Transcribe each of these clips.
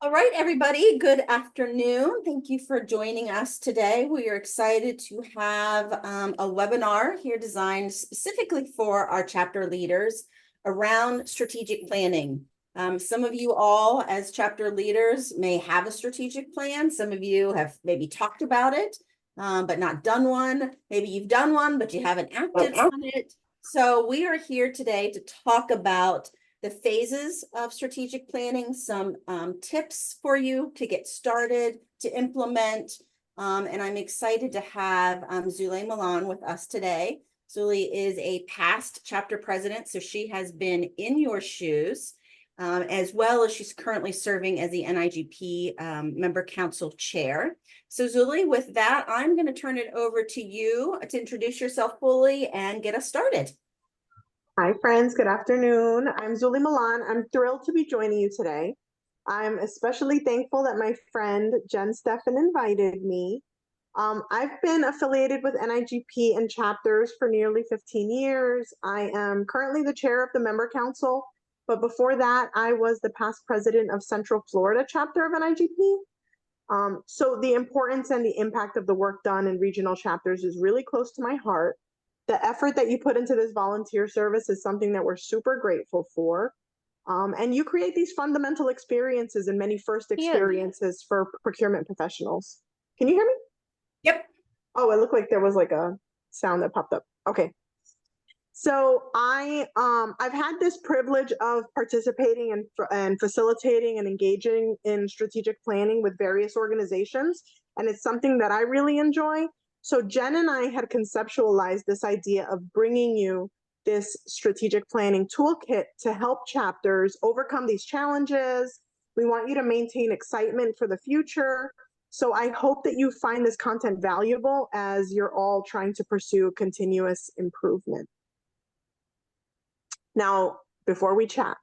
All right, everybody, good afternoon. Thank you for joining us today. We are excited to have a webinar here designed specifically for our chapter leaders around strategic planning. Some of you all as chapter leaders may have a strategic plan. Some of you have maybe talked about it, but not done one. Maybe you've done one, but you haven't acted on it. So we are here today to talk about the phases of strategic planning, some tips for you to get started, to implement. And I'm excited to have Zulay Milan with us today. Zulay is a past chapter president, so she has been in your shoes, as well as she's currently serving as the NIGP Member Council Chair. So Zulay, with that, I'm going to turn it over to you to introduce yourself fully and get us started. Hi, friends. Good afternoon. I'm Zulay Milan. I'm thrilled to be joining you today. I'm especially thankful that my friend Jen Steffen invited me. I've been affiliated with NIGP and chapters for nearly 15 years. I am currently the chair of the member council, but before that, I was the past president of Central Florida chapter of NIGP. So the importance and the impact of the work done in regional chapters is really close to my heart. The effort that you put into this volunteer service is something that we're super grateful for. And you create these fundamental experiences and many first experiences for procurement professionals. Can you hear me? Yep. Oh, it looked like there was like a sound that popped up. Okay. So I've had this privilege of participating and facilitating and engaging in strategic planning with various organizations, and it's something that I really enjoy. So Jen and I had conceptualized this idea of bringing you this strategic planning toolkit to help chapters overcome these challenges. We want you to maintain excitement for the future. So I hope that you find this content valuable as you're all trying to pursue continuous improvement. Now, before we chat,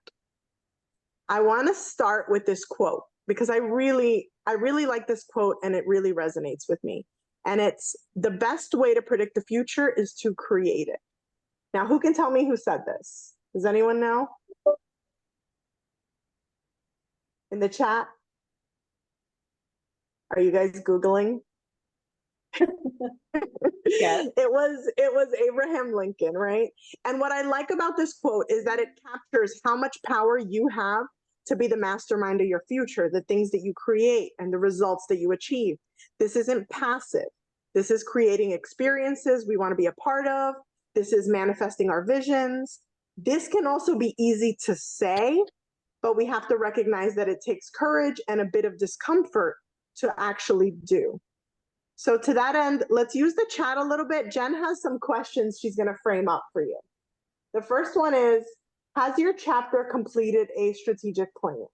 I want to start with this quote because I really like this quote and it really resonates with me. And it's the best way to predict the future is to create it. Now, who can tell me who said this? Does anyone know? In the chat? Are you guys Googling? Yes. It was Abraham Lincoln, right? And what I like about this quote is that it captures how much power you have to be the mastermind of your future, the things that you create and the results that you achieve. This isn't passive. This is creating experiences we want to be a part of. This is manifesting our visions. This can also be easy to say, but we have to recognize that it takes courage and a bit of discomfort to actually do. So to that end, let's use the chat a little bit. Jen has some questions she's going to frame up for you. The first one is, has your chapter completed a strategic plan?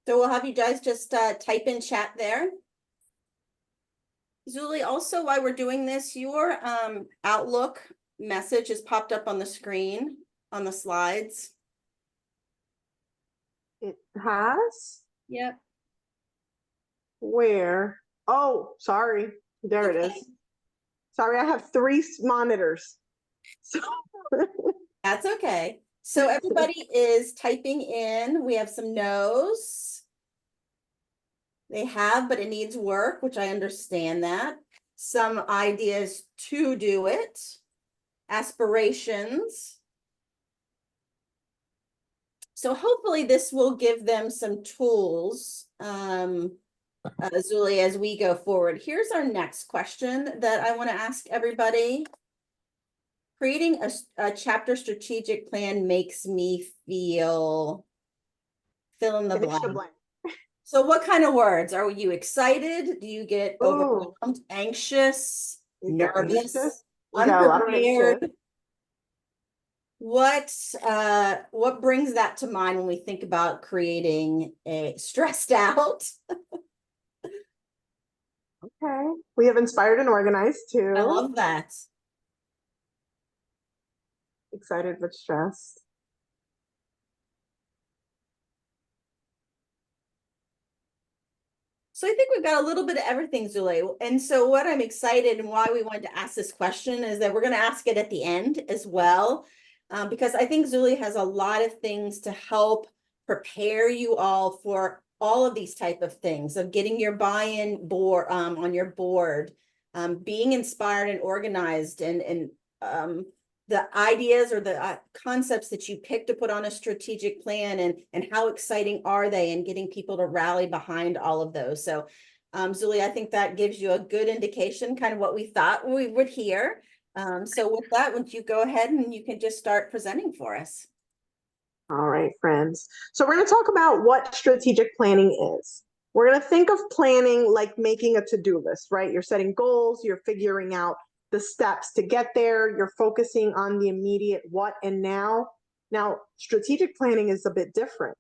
So we'll have you guys just type in chat there. Zulay, also while we're doing this, your Outlook message has popped up on the screen on the slides. It has? Yep. Where? Oh, sorry. There it is. Sorry, I have 3 monitors. So That's okay. So everybody is typing in. We have some no's. They have, but it needs work, which I understand that. Some ideas to do it. Aspirations. So hopefully this will give them some tools, Zulay, as we go forward. Here's our next question that I want to ask everybody. Creating a chapter strategic plan makes me feel fill in the blank. So what kind of words? Are you excited? Do you get overwhelmed, anxious, nervous, unprepared? What brings that to mind when we think about creating a stressed out? Okay. We have inspired and organized too. I love that. Excited but stressed. So I think we've got a little bit of everything, Zulay. And so what I'm excited and why we wanted to ask this question is that we're going to ask it at the end as well. because I think Zuli has a lot of things to help prepare you all for all of these type of things, of getting your buy-in board on your board, being inspired and organized, and the ideas or the concepts that you pick to put on a strategic plan, and how exciting are they, and getting people to rally behind all of those. So Zuli, I think that gives you a good indication, kind of what we thought we would hear. So with that, would you go ahead and you can just start presenting for us? All right, friends. So we're going to talk about what strategic planning is. We're going to think of planning like making a to-do list, right? You're setting goals, you're figuring out the steps to get there, you're focusing on the immediate what and now. Now, strategic planning is a bit different.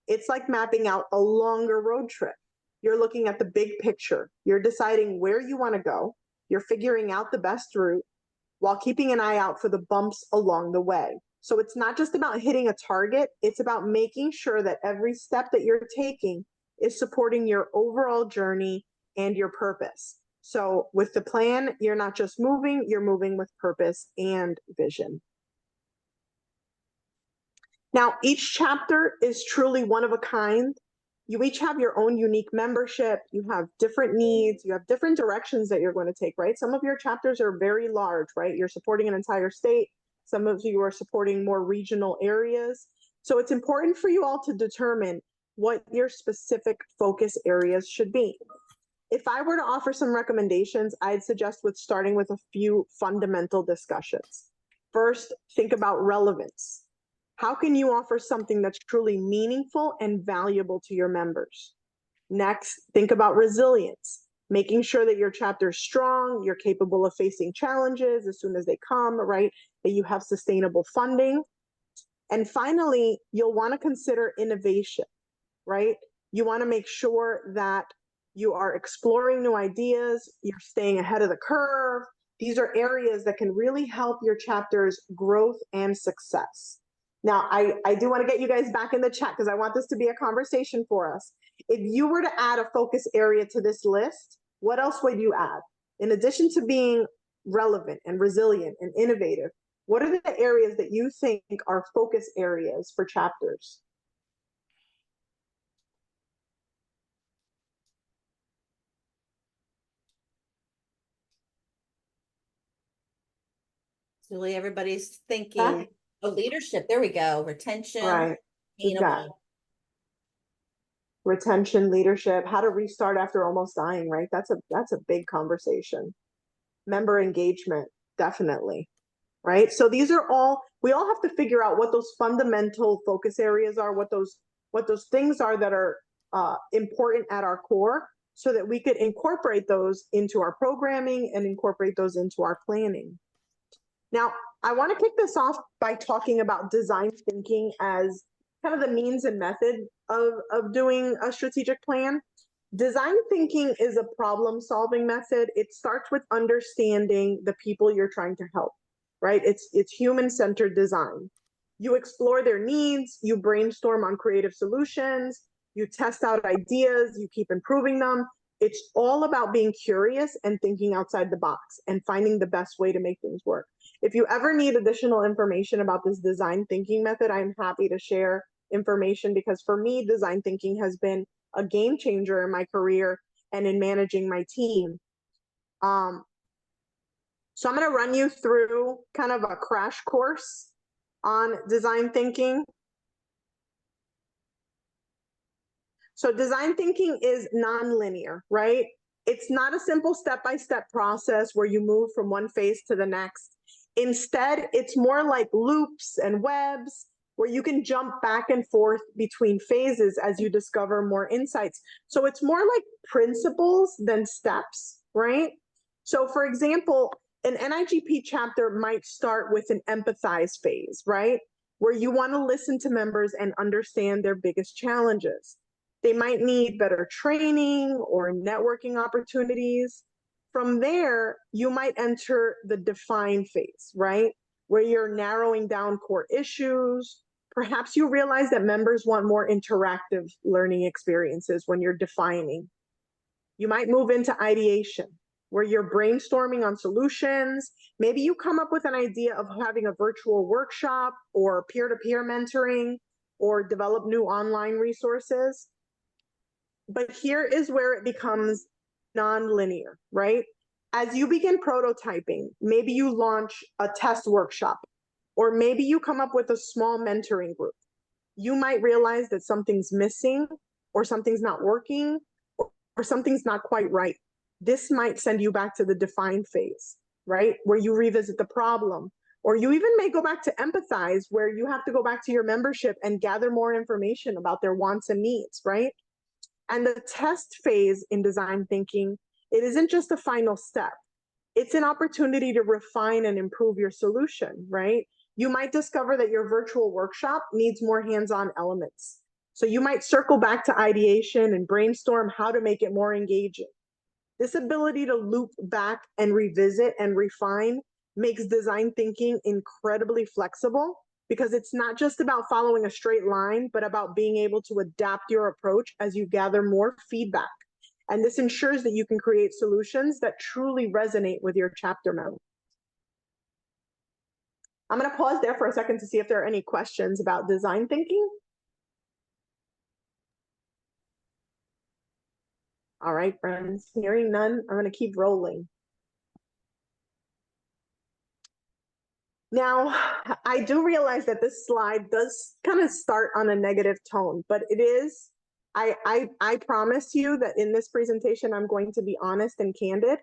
It's like mapping out a longer road trip. You're looking at the big picture. You're deciding where you want to go. You're figuring out the best route while keeping an eye out for the bumps along the way. So it's not just about hitting a target, it's about making sure that every step that you're taking is supporting your overall journey and your purpose. So with the plan, you're not just moving, you're moving with purpose and vision. Now, each chapter is truly one of a kind. You each have your own unique membership, you have different needs, you have different directions that you're going to take, right? Some of your chapters are very large, right? You're supporting an entire state. Some of you are supporting more regional areas. So it's important for you all to determine what your specific focus areas should be. If I were to offer some recommendations, I'd suggest starting with a few fundamental discussions. First, think about relevance. How can you offer something that's truly meaningful and valuable to your members? Next, think about resilience, making sure that your chapter is strong, you're capable of facing challenges as soon as they come, right? That you have sustainable funding. And finally, you'll want to consider innovation, right? You want to make sure that you are exploring new ideas, you're staying ahead of the curve. These are areas that can really help your chapter's growth and success. Now, I do want to get you guys back in the chat because I want this to be a conversation for us. If you were to add a focus area to this list, what else would you add? In addition to being relevant and resilient and innovative, what are the areas that you think are focus areas for chapters? Zuli, everybody's thinking, oh, leadership, there we go, retention, Right. We've got sustainable. retention, leadership, how to restart after almost dying, right? That's a big conversation. Member engagement, definitely. Right? So these are all, we all have to figure out what those fundamental focus areas are, what those things are that are important at our core, so that we could incorporate those into our programming and incorporate those into our planning. Now, I want to kick this off by talking about design thinking as kind of the means and method of doing a strategic plan. Design thinking is a problem-solving method. It starts with understanding the people you're trying to help, right? It's human-centered design. You explore their needs, you brainstorm on creative solutions, you test out ideas, you keep improving them. It's all about being curious and thinking outside the box and finding the best way to make things work. If you ever need additional information about this design thinking method, I'm happy to share information, because for me, design thinking has been a game changer in my career and in managing my team. So I'm going to run you through kind of a crash course on design thinking. So design thinking is nonlinear, right? It's not a simple step-by-step process where you move from one phase to the next. Instead, it's more like loops and webs where you can jump back and forth between phases as you discover more insights. So it's more like principles than steps, right? So for example, an NIGP chapter might start with an empathize phase, right? Where you want to listen to members and understand their biggest challenges. They might need better training or networking opportunities. From there, you might enter the define phase, right? Where you're narrowing down core issues. Perhaps you realize that members want more interactive learning experiences when you're defining. You might move into ideation, where you're brainstorming on solutions. Maybe you come up with an idea of having a virtual workshop or peer-to-peer mentoring or develop new online resources. But here is where it becomes non-linear, right? As you begin prototyping, maybe you launch a test workshop, or maybe you come up with a small mentoring group. You might realize that something's missing, or something's not working, or something's not quite right. This might send you back to the define phase, right? Where you revisit the problem, or you even may go back to empathize, where you have to go back to your membership and gather more information about their wants and needs, right? And the test phase in design thinking, it isn't just a final step. It's an opportunity to refine and improve your solution, right? You might discover that your virtual workshop needs more hands-on elements. So you might circle back to ideation and brainstorm how to make it more engaging. This ability to loop back and revisit and refine makes design thinking incredibly flexible, because it's not just about following a straight line, but about being able to adapt your approach as you gather more feedback. And this ensures that you can create solutions that truly resonate with your chapter members. I'm going to pause there for a second to see if there are any questions about design thinking. All right, friends, hearing none, I'm going to keep rolling. Now, I do realize that this slide does kind of start on a negative tone, but it is, I promise you that in this presentation, I'm going to be honest and candid,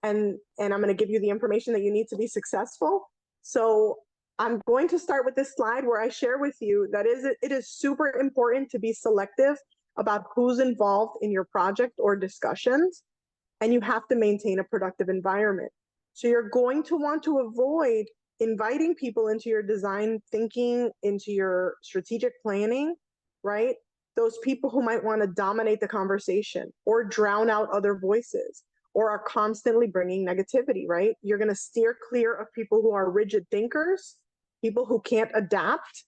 and I'm going to give you the information that you need to be successful. So I'm going to start with this slide where I share with you that it is super important to be selective about who's involved in your project or discussions, and you have to maintain a productive environment. So you're going to want to avoid inviting people into your design thinking, into your strategic planning, right? Those people who might want to dominate the conversation or drown out other voices or are constantly bringing negativity, right? You're going to steer clear of people who are rigid thinkers, people who can't adapt,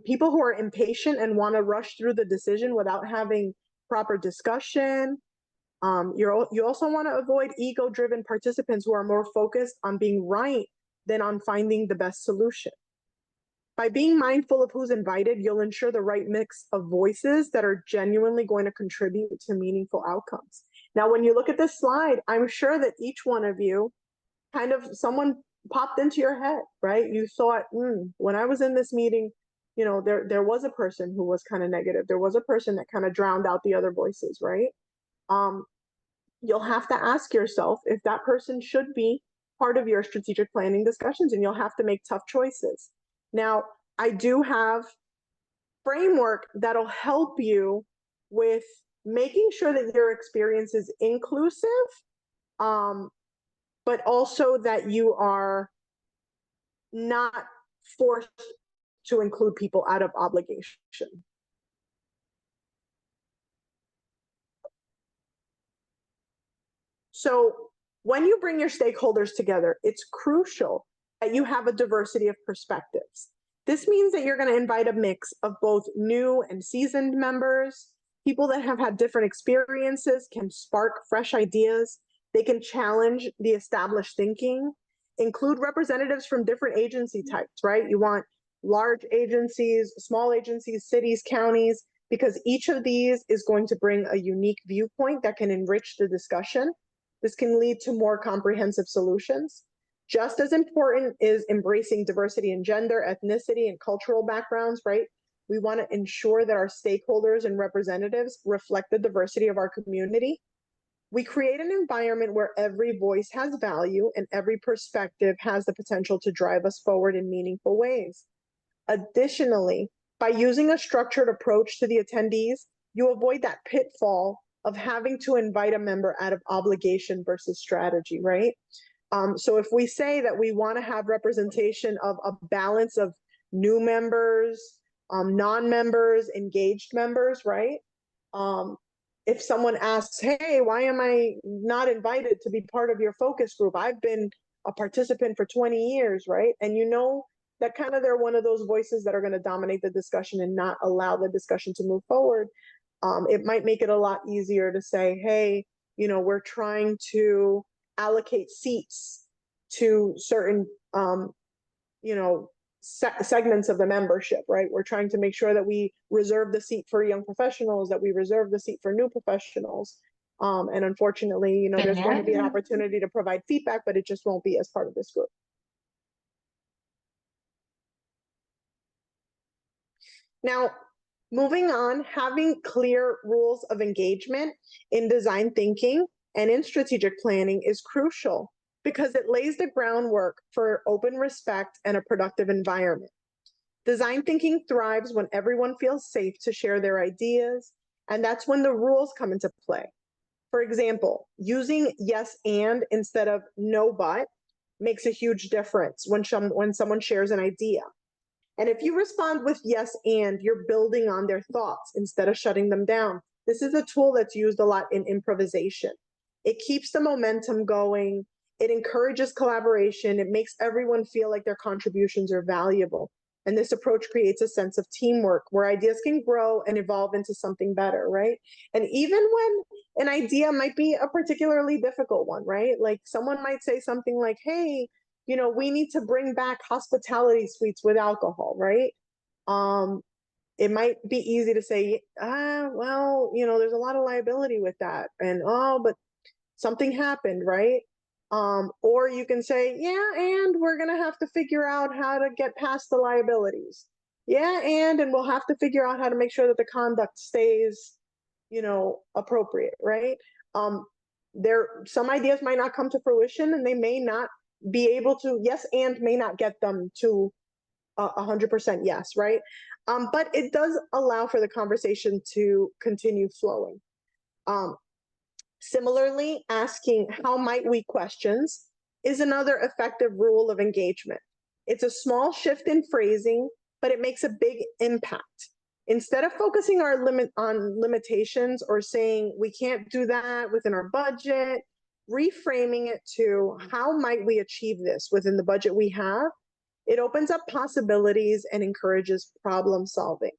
people who are impatient and want to rush through the decision without having proper discussion. You also want to avoid ego-driven participants who are more focused on being right than on finding the best solution. By being mindful of who's invited, you'll ensure the right mix of voices that are genuinely going to contribute to meaningful outcomes. Now, when you look at this slide, I'm sure that each one of you, kind of someone popped into your head, right? You thought, when I was in this meeting, you know, there was a person who was kind of negative. There was a person that kind of drowned out the other voices, right? You'll have to ask yourself if that person should be part of your strategic planning discussions, and you'll have to make tough choices. Now, I do have framework that'll help you with making sure that your experience is inclusive, but also that you are not forced to include people out of obligation. So when you bring your stakeholders together, it's crucial that you have a diversity of perspectives. This means that you're going to invite a mix of both new and seasoned members. People that have had different experiences can spark fresh ideas. They can challenge the established thinking. Include representatives from different agency types, right? You want large agencies, small agencies, cities, counties, because each of these is going to bring a unique viewpoint that can enrich the discussion. This can lead to more comprehensive solutions. Just as important is embracing diversity in gender, ethnicity, and cultural backgrounds, right? We want to ensure that our stakeholders and representatives reflect the diversity of our community. We create an environment where every voice has value and every perspective has the potential to drive us forward in meaningful ways. Additionally, by using a structured approach to the attendees, you avoid that pitfall of having to invite a member out of obligation versus strategy, right? So if we say that we want to have representation of a balance of new members, non-members, engaged members, right? If someone asks, hey, why am I not invited to be part of your focus group? I've been a participant for 20 years, right? And you know that kind of they're one of those voices that are going to dominate the discussion and not allow the discussion to move forward. It might make it a lot easier to say, hey, we're trying to allocate seats to certain, segments of the membership, right? We're trying to make sure that we reserve the seat for young professionals, that we reserve the seat for new professionals. And unfortunately, there's going to be an opportunity to provide feedback, but it just won't be as part of this group. Now, moving on, having clear rules of engagement in design thinking and in strategic planning is crucial because it lays the groundwork for open respect and a productive environment. Design thinking thrives when everyone feels safe to share their ideas, and that's when the rules come into play. For example, using yes and instead of no but makes a huge difference when someone shares an idea. And if you respond with yes and, you're building on their thoughts instead of shutting them down. This is a tool that's used a lot in improvisation. It keeps the momentum going. It encourages collaboration. It makes everyone feel like their contributions are valuable. And this approach creates a sense of teamwork where ideas can grow and evolve into something better, right? And even when an idea might be a particularly difficult one, right? Like someone might say something like, hey, we need to bring back hospitality suites with alcohol, right? It might be easy to say, well, there's a lot of liability with that. And, but something happened, right? Or you can say, yeah, and we're going to have to figure out how to get past the liabilities. Yeah, and we'll have to figure out how to make sure that the conduct stays, appropriate, right? Some ideas might not come to fruition and they may not be able to, yes, and may not get them to 100% yes, right? But it does allow for the conversation to continue flowing. Similarly, asking how might we questions is another effective rule of engagement. It's a small shift in phrasing, but it makes a big impact. Instead of focusing on limitations or saying we can't do that within our budget, reframing it to how might we achieve this within the budget we have, it opens up possibilities and encourages problem solving.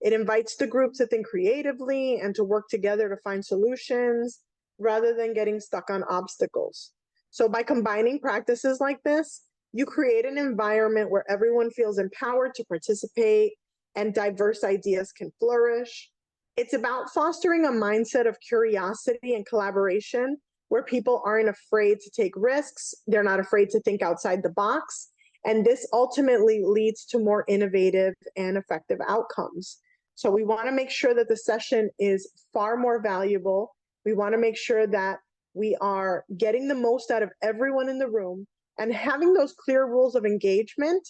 It invites the group to think creatively and to work together to find solutions rather than getting stuck on obstacles. So by combining practices like this, you create an environment where everyone feels empowered to participate and diverse ideas can flourish. It's about fostering a mindset of curiosity and collaboration where people aren't afraid to take risks. They're not afraid to think outside the box. And this ultimately leads to more innovative and effective outcomes. So we want to make sure that the session is far more valuable. We want to make sure that we are getting the most out of everyone in the room, and having those clear rules of engagement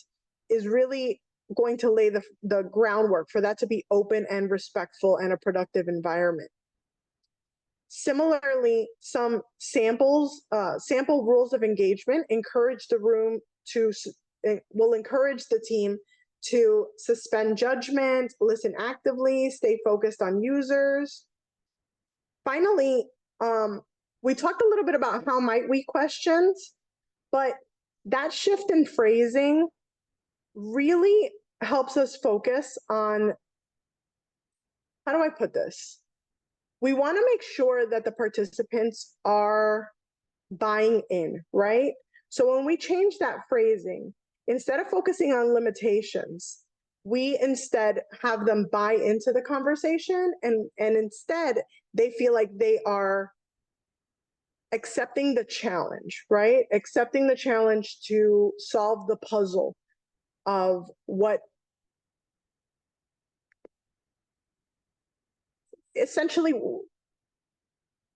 is really going to lay the groundwork for that to be open and respectful and a productive environment. Similarly, some sample rules of engagement encourage the room will encourage the team to suspend judgment, listen actively, stay focused on users. Finally, we talked a little bit about how might we questions, but that shift in phrasing really helps us focus on, how do I put this? We want to make sure that the participants are buying in, right? So when we change that phrasing, instead of focusing on limitations, we instead have them buy into the conversation, and instead they feel like they are accepting the challenge, right? Accepting the challenge to solve the puzzle of what essentially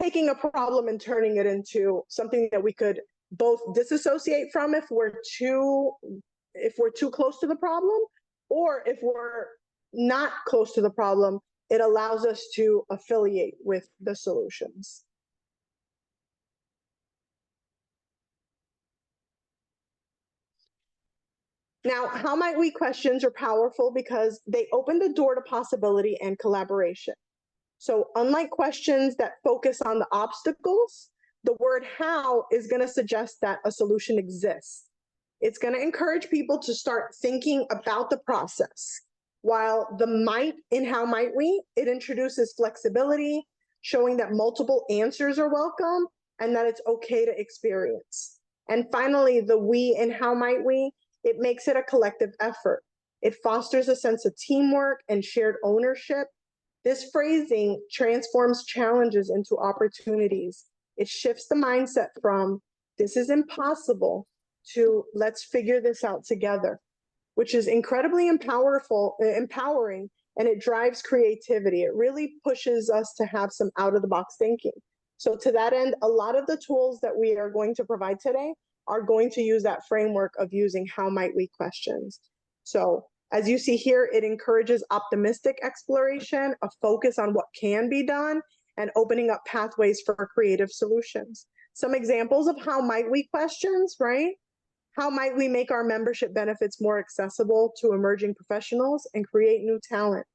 taking a problem and turning it into something that we could both disassociate from if we're too close to the problem, or if we're not close to the problem, it allows us to affiliate with the solutions. Now, how might we questions are powerful because they open the door to possibility and collaboration. So unlike questions that focus on the obstacles, the word how is going to suggest that a solution exists. It's going to encourage people to start thinking about the process. While the might in how might we, it introduces flexibility, showing that multiple answers are welcome and that it's okay to experience. And finally, the we and how might we, it makes it a collective effort. It fosters a sense of teamwork and shared ownership. This phrasing transforms challenges into opportunities. It shifts the mindset from this is impossible to let's figure this out together, which is incredibly empowering, and it drives creativity. It really pushes us to have some out of the box thinking. So to that end, a lot of the tools that we are going to provide today are going to use that framework of using how might we questions. So as you see here, it encourages optimistic exploration, a focus on what can be done, and opening up pathways for creative solutions. Some examples of how might we questions, right? How might we make our membership benefits more accessible to emerging professionals and create new talent?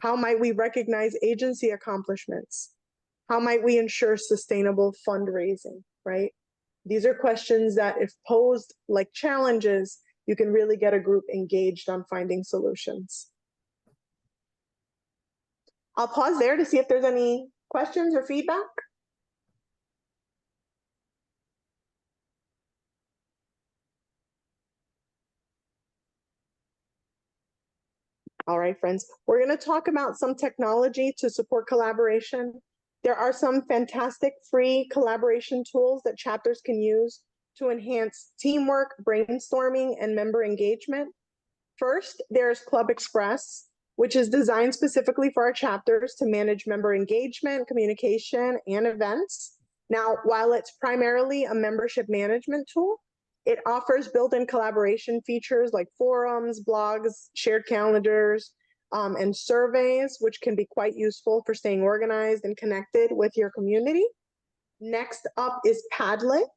How might we recognize agency accomplishments? How might we ensure sustainable fundraising, right? These are questions that, if posed like challenges, you can really get a group engaged on finding solutions. I'll pause there to see if there's any questions or feedback. All right, friends, we're going to talk about some technology to support collaboration. There are some fantastic free collaboration tools that chapters can use to enhance teamwork, brainstorming, and member engagement. First, there's Club Express, which is designed specifically for our chapters to manage member engagement, communication, and events. Now, while it's primarily a membership management tool, it offers built-in collaboration features like forums, blogs, shared calendars, and surveys, which can be quite useful for staying organized and connected with your community. Next up is Padlet,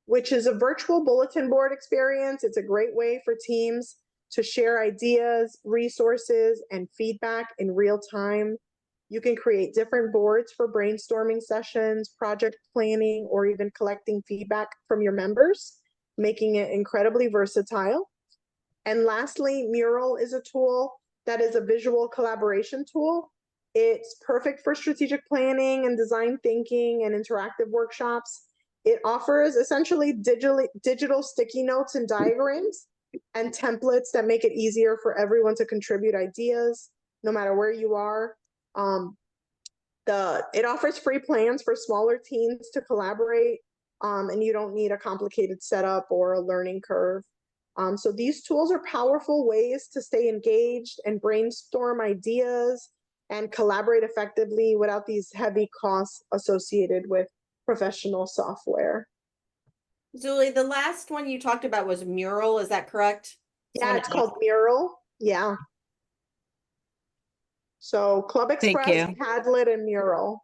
which is a virtual bulletin board experience. It's a great way for teams to share ideas, resources, and feedback in real time. You can create different boards for brainstorming sessions, project planning, or even collecting feedback from your members, making it incredibly versatile. And lastly, Mural is a tool that is a visual collaboration tool. It's perfect for strategic planning and design thinking and interactive workshops. It offers essentially digital sticky notes and diagrams and templates that make it easier for everyone to contribute ideas, no matter where you are. It offers free plans for smaller teams to collaborate, and you don't need a complicated setup or a learning curve. So these tools are powerful ways to stay engaged and brainstorm ideas and collaborate effectively without these heavy costs associated with professional software. Julie, the last one you talked about was Mural, is that correct? Yeah, it's called Mural. Yeah. So Club Express, Padlet, and Mural.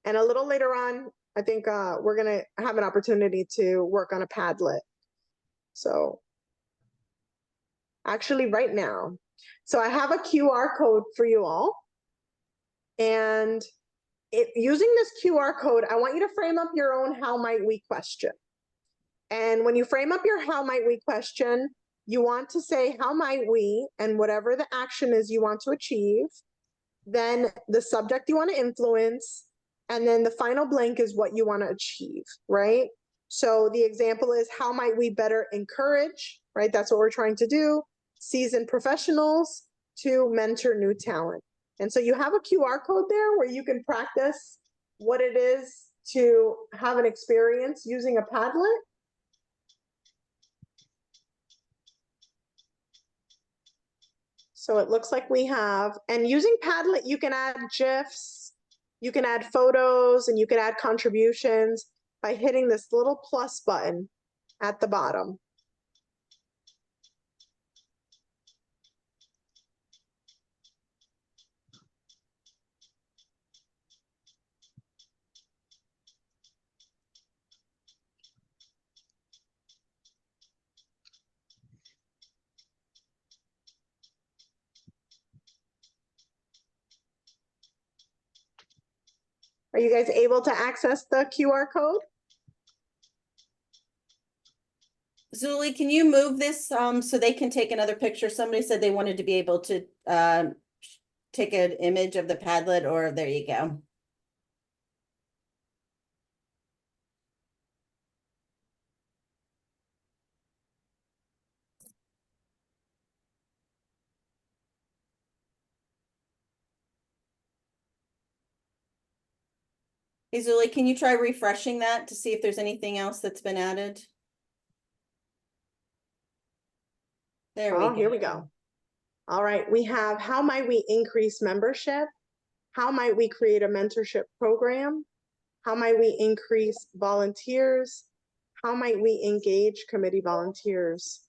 And a little later on, I think we're going to have an opportunity to work on a Padlet. So actually right now, so I have a QR code for you all. And using this QR code, I want you to frame up your own how might we question. And when you frame up your how might we question, you want to say how might we, and whatever the action is you want to achieve, then the subject you want to influence, and then the final blank is what you want to achieve, right? So the example is, how might we better encourage, right? That's what we're trying to do, seasoned professionals to mentor new talent. And so you have a QR code there where you can practice what it is to have an experience using a Padlet. So it looks like we have, and using Padlet, you can add GIFs, you can add photos, and you can add contributions by hitting this little plus button at the bottom. Are you guys able to access the QR code? Zuli, can you move this so they can take another picture? Somebody said they wanted to be able to take an image of the Padlet, or there you go. Hey, Zuli, can you try refreshing that to see if there's anything else that's been added? There we Oh, go. here we go. All right, we have how might we increase membership? How might we create a mentorship program? How might we increase volunteers? How might we engage committee volunteers?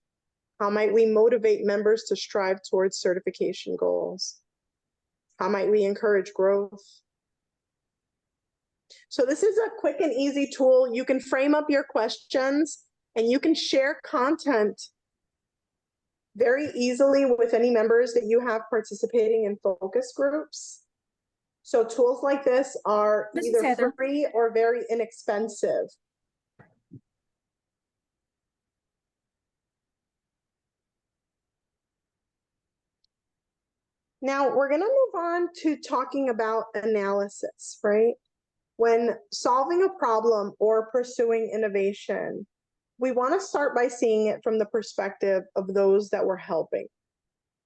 How might we motivate members to strive towards certification goals? How might we encourage growth? So this is a quick and easy tool. You can frame up your questions and you can share content very easily with any members that you have participating in focus groups. So tools like this are This is either Heather. free or very inexpensive. Now we're going to move on to talking about analysis, right? When solving a problem or pursuing innovation, we want to start by seeing it from the perspective of those that we're helping.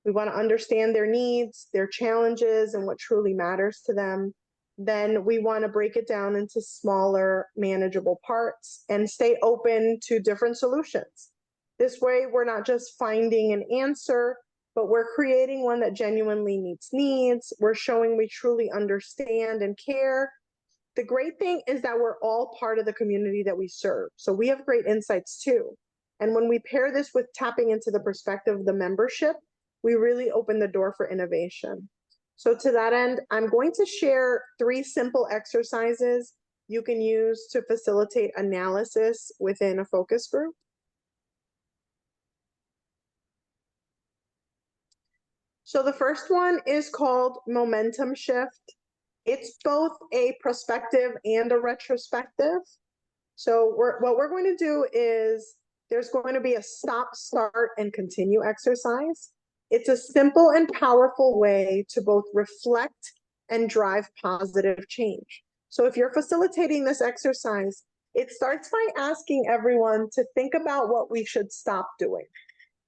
We want to understand their needs, their challenges, and what truly matters to them. Then we want to break it down into smaller, manageable parts and stay open to different solutions. This way, we're not just finding an answer, but we're creating one that genuinely meets needs. We're showing we truly understand and care. The great thing is that we're all part of the community that we serve. So we have great insights too. And when we pair this with tapping into the perspective of the membership, we really open the door for innovation. So to that end, I'm going to share 3 simple exercises you can use to facilitate analysis within a focus group. So the first one is called momentum shift. It's both a prospective and a retrospective. So what we're going to do is there's going to be a stop, start, and continue exercise. It's a simple and powerful way to both reflect and drive positive change. So if you're facilitating this exercise, it starts by asking everyone to think about what we should stop doing,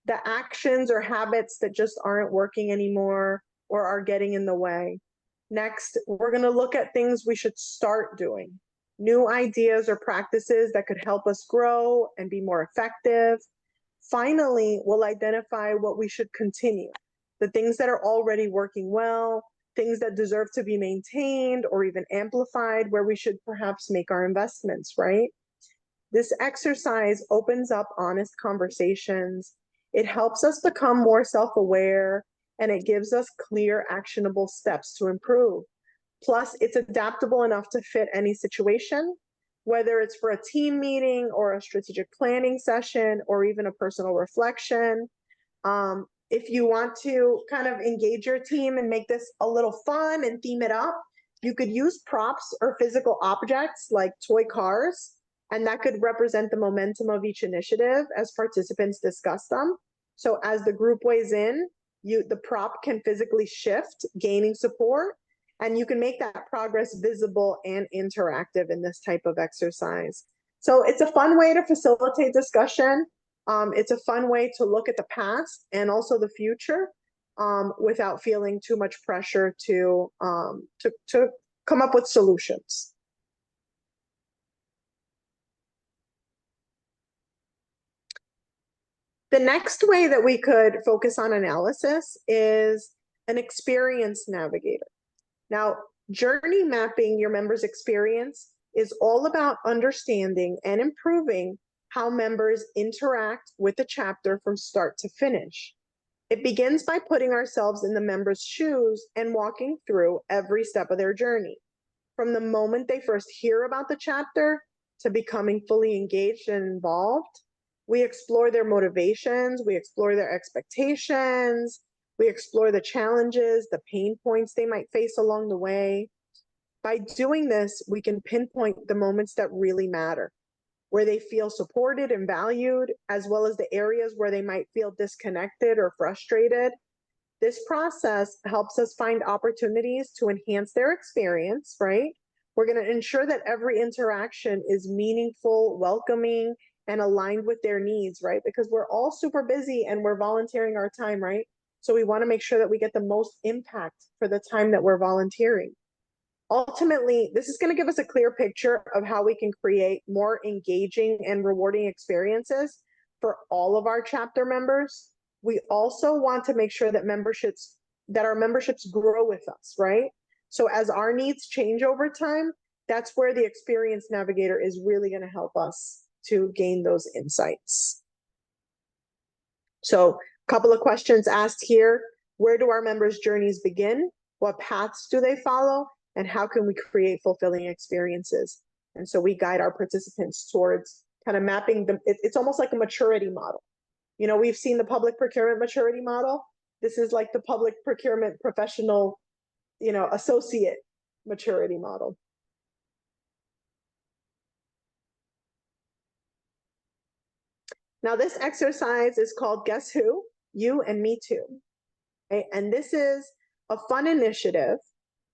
the actions or habits that just aren't working anymore or are getting in the way. Next, we're going to look at things we should start doing, new ideas or practices that could help us grow and be more effective. Finally, we'll identify what we should continue, the things that are already working well, things that deserve to be maintained or even amplified, where we should perhaps make our investments, right? This exercise opens up honest conversations. It helps us become more self-aware, and it gives us clear, actionable steps to improve. Plus, it's adaptable enough to fit any situation, whether it's for a team meeting or a strategic planning session or even a personal reflection. If you want to kind of engage your team and make this a little fun and theme it up, you could use props or physical objects like toy cars, and that could represent the momentum of each initiative as participants discuss them. So as the group weighs in, the prop can physically shift, gaining support, and you can make that progress visible and interactive in this type of exercise. So it's a fun way to facilitate discussion. It's a fun way to look at the past and also the future without feeling too much pressure to come up with solutions. The next way that we could focus on analysis is an experience navigator. Now, journey mapping your members' experience is all about understanding and improving how members interact with the chapter from start to finish. It begins by putting ourselves in the members' shoes and walking through every step of their journey, from the moment they first hear about the chapter to becoming fully engaged and involved. We explore their motivations, we explore their expectations, we explore the challenges, the pain points they might face along the way. By doing this, we can pinpoint the moments that really matter, where they feel supported and valued, as well as the areas where they might feel disconnected or frustrated. This process helps us find opportunities to enhance their experience, right? We're going to ensure that every interaction is meaningful, welcoming, and aligned with their needs, right? Because we're all super busy and we're volunteering our time, right? So we want to make sure that we get the most impact for the time that we're volunteering. Ultimately, this is going to give us a clear picture of how we can create more engaging and rewarding experiences for all of our chapter members. We also want to make sure that our memberships grow with us, right? So as our needs change over time, that's where the Experience Navigator is really going to help us to gain those insights. So a couple of questions asked here. Where do our members' journeys begin? What paths do they follow? And how can we create fulfilling experiences? And so we guide our participants towards kind of mapping them. It's almost like a maturity model. You know, we've seen the public procurement maturity model. This is like the public procurement professional, associate maturity model. Now, this exercise is called Guess Who? You and Me Too. Okay? And this is a fun initiative.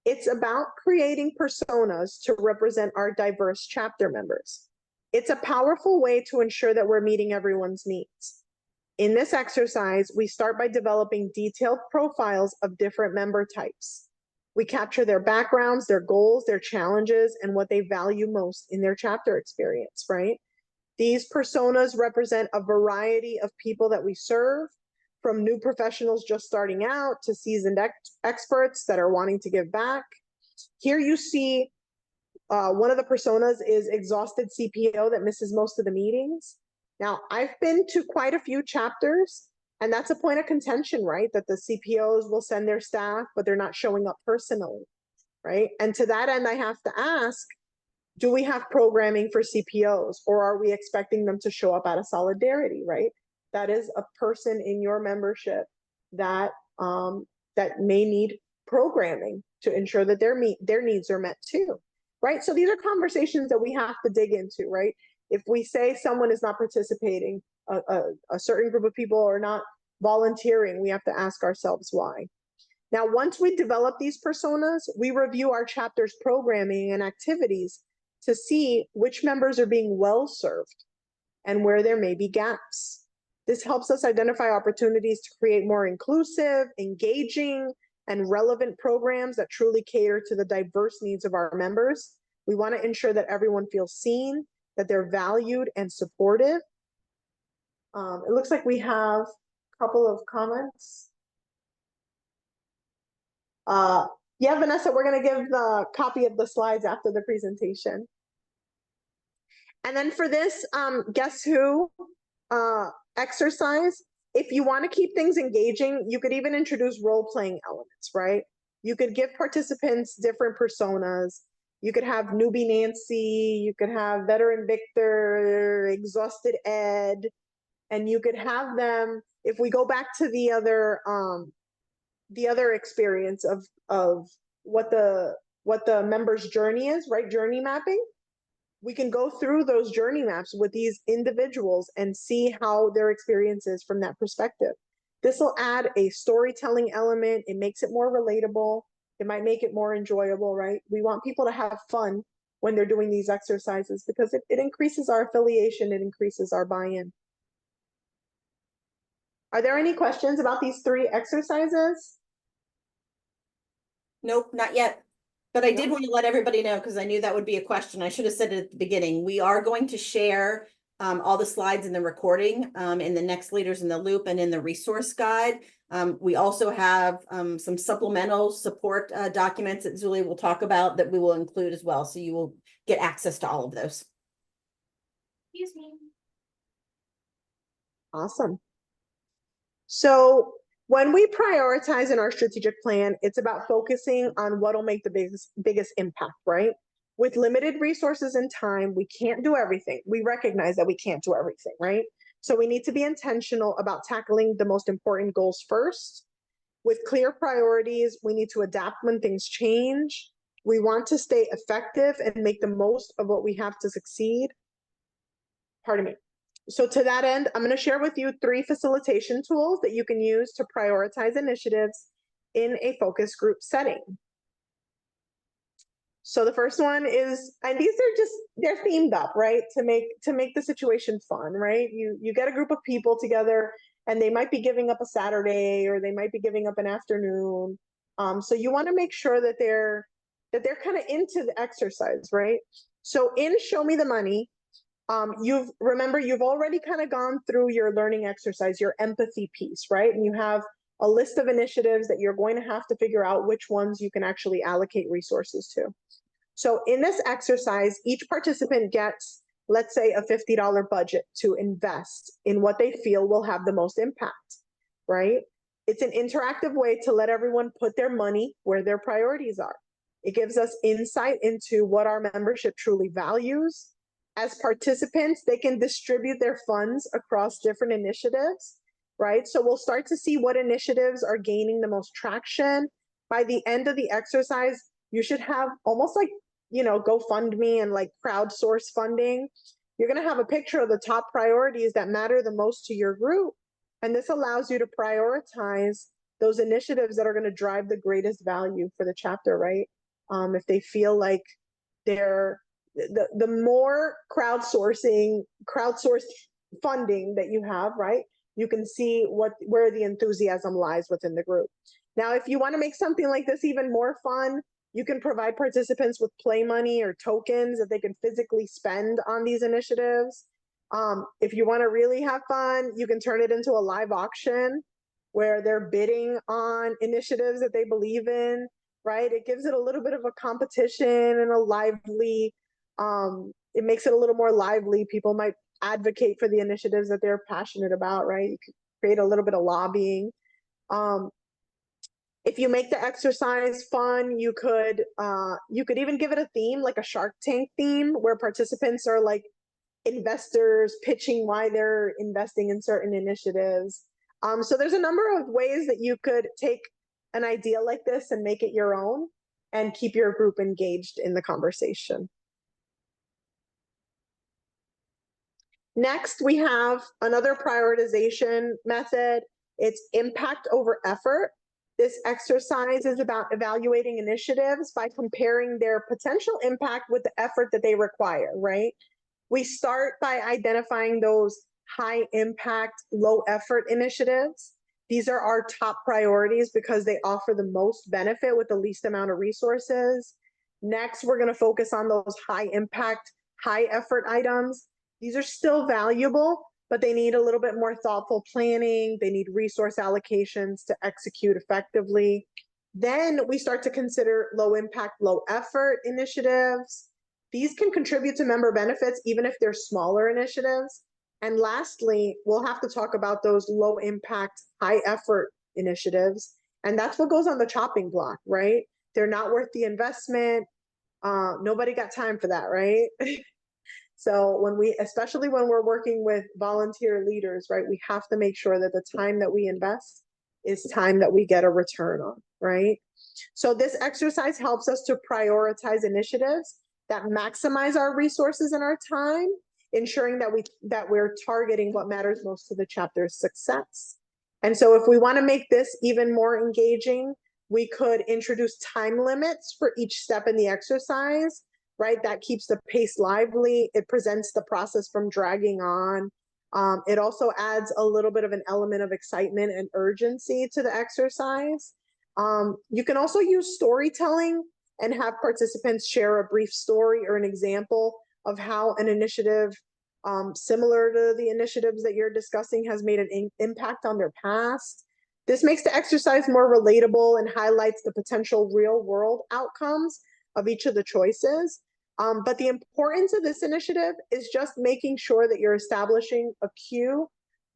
It's about creating personas to represent our diverse chapter members. It's a powerful way to ensure that we're meeting everyone's needs. In this exercise, we start by developing detailed profiles of different member types. We capture their backgrounds, their goals, their challenges, and what they value most in their chapter experience, right? These personas represent a variety of people that we serve, from new professionals just starting out to seasoned experts that are wanting to give back. Here you see one of the personas is exhausted CPO that misses most of the meetings. Now, I've been to quite a few chapters, and that's a point of contention, right? That the CPOs will send their staff, but they're not showing up personally, right? And to that end, I have to ask, do we have programming for CPOs, or are we expecting them to show up out of solidarity, right? That is a person in your membership that that may need programming to ensure that their needs are met too, right? So these are conversations that we have to dig into, right? If we say someone is not participating, a certain group of people are not volunteering, we have to ask ourselves why. Now, once we develop these personas, we review our chapter's programming and activities to see which members are being well served and where there may be gaps. This helps us identify opportunities to create more inclusive, engaging, and relevant programs that truly cater to the diverse needs of our members. We want to ensure that everyone feels seen, that they're valued and supported. It looks like we have a couple of comments. Yeah, Vanessa, we're going to give the copy of the slides after the presentation. And then for this Guess Who exercise, if you want to keep things engaging, you could even introduce role-playing elements, right? You could give participants different personas. You could have newbie Nancy, you could have veteran Victor, exhausted Ed, and you could have them, if we go back to the other experience of what the member's journey is, right? Journey mapping. We can go through those journey maps with these individuals and see how their experience is from that perspective. This will add a storytelling element. It makes it more relatable. It might make it more enjoyable, right? We want people to have fun when they're doing these exercises because it increases our affiliation, it increases our buy-in. Are there any questions about these 3 exercises? Nope, not yet. But I did want to let everybody know, because I knew that would be a question. I should have said it at the beginning. We are going to share all the slides in the recording in the next Leaders in the Loop and in the resource guide. We also have some supplemental support documents that Julie will talk about that we will include as well. So you will get access to all of those. Excuse me. Awesome. So when we prioritize in our strategic plan, it's about focusing on what will make the biggest impact, right? With limited resources and time, we can't do everything. We recognize that we can't do everything, right? So we need to be intentional about tackling the most important goals first. With clear priorities, we need to adapt when things change. We want to stay effective and make the most of what we have to succeed. Pardon me. So to that end, I'm going to share with you 3 facilitation tools that you can use to prioritize initiatives in a focus group setting. So the first one is, and these are just, they're themed up, right? To make the situation fun, right? You get a group of people together and they might be giving up a Saturday or they might be giving up an afternoon. So you want to make sure that they're kind of into the exercise, right? So in Show Me the Money, you've already kind of gone through your learning exercise, your empathy piece, right? And you have a list of initiatives that you're going to have to figure out which ones you can actually allocate resources to. So in this exercise, each participant gets, let's say, a $50 budget to invest in what they feel will have the most impact, right? It's an interactive way to let everyone put their money where their priorities are. It gives us insight into what our membership truly values. As participants, they can distribute their funds across different initiatives, right? So we'll start to see what initiatives are gaining the most traction. By the end of the exercise, you should have almost like, GoFundMe and like crowdsource funding. You're going to have a picture of the top priorities that matter the most to your group. And this allows you to prioritize those initiatives that are going to drive the greatest value for the chapter, right? If they feel like they're the more crowdsourced funding that you have, right? You can see where the enthusiasm lies within the group. Now, if you want to make something like this even more fun, you can provide participants with play money or tokens that they can physically spend on these initiatives. If you want to really have fun, you can turn it into a live auction where they're bidding on initiatives that they believe in, right? It gives it a little bit of a competition and a lively, it makes it a little more lively. People might advocate for the initiatives that they're passionate about, right? You could create a little bit of lobbying. If you make the exercise fun, you could even give it a theme, like a Shark Tank theme, where participants are like investors pitching why they're investing in certain initiatives. So there's a number of ways that you could take an idea like this and make it your own and keep your group engaged in the conversation. Next, we have another prioritization method. It's impact over effort. This exercise is about evaluating initiatives by comparing their potential impact with the effort that they require, right? We start by identifying those high impact, low effort initiatives. These are our top priorities because they offer the most benefit with the least amount of resources. Next, we're going to focus on those high impact, high effort items. These are still valuable, but they need a little bit more thoughtful planning. They need resource allocations to execute effectively. Then we start to consider low impact, low effort initiatives. These can contribute to member benefits, even if they're smaller initiatives. And lastly, we'll have to talk about those low impact, high effort initiatives. And that's what goes on the chopping block, right? They're not worth the investment. Nobody got time for that, right? So especially when we're working with volunteer leaders, right, we have to make sure that the time that we invest is time that we get a return on, right? So this exercise helps us to prioritize initiatives that maximize our resources and our time, ensuring that we're targeting what matters most to the chapter's success. And so if we want to make this even more engaging, we could introduce time limits for each step in the exercise, right? That keeps the pace lively. It prevents the process from dragging on. It also adds a little bit of an element of excitement and urgency to the exercise. You can also use storytelling and have participants share a brief story or an example of how an initiative similar to the initiatives that you're discussing has made an impact on their past. This makes the exercise more relatable and highlights the potential real world outcomes of each of the choices. But the importance of this initiative is just making sure that you're establishing a queue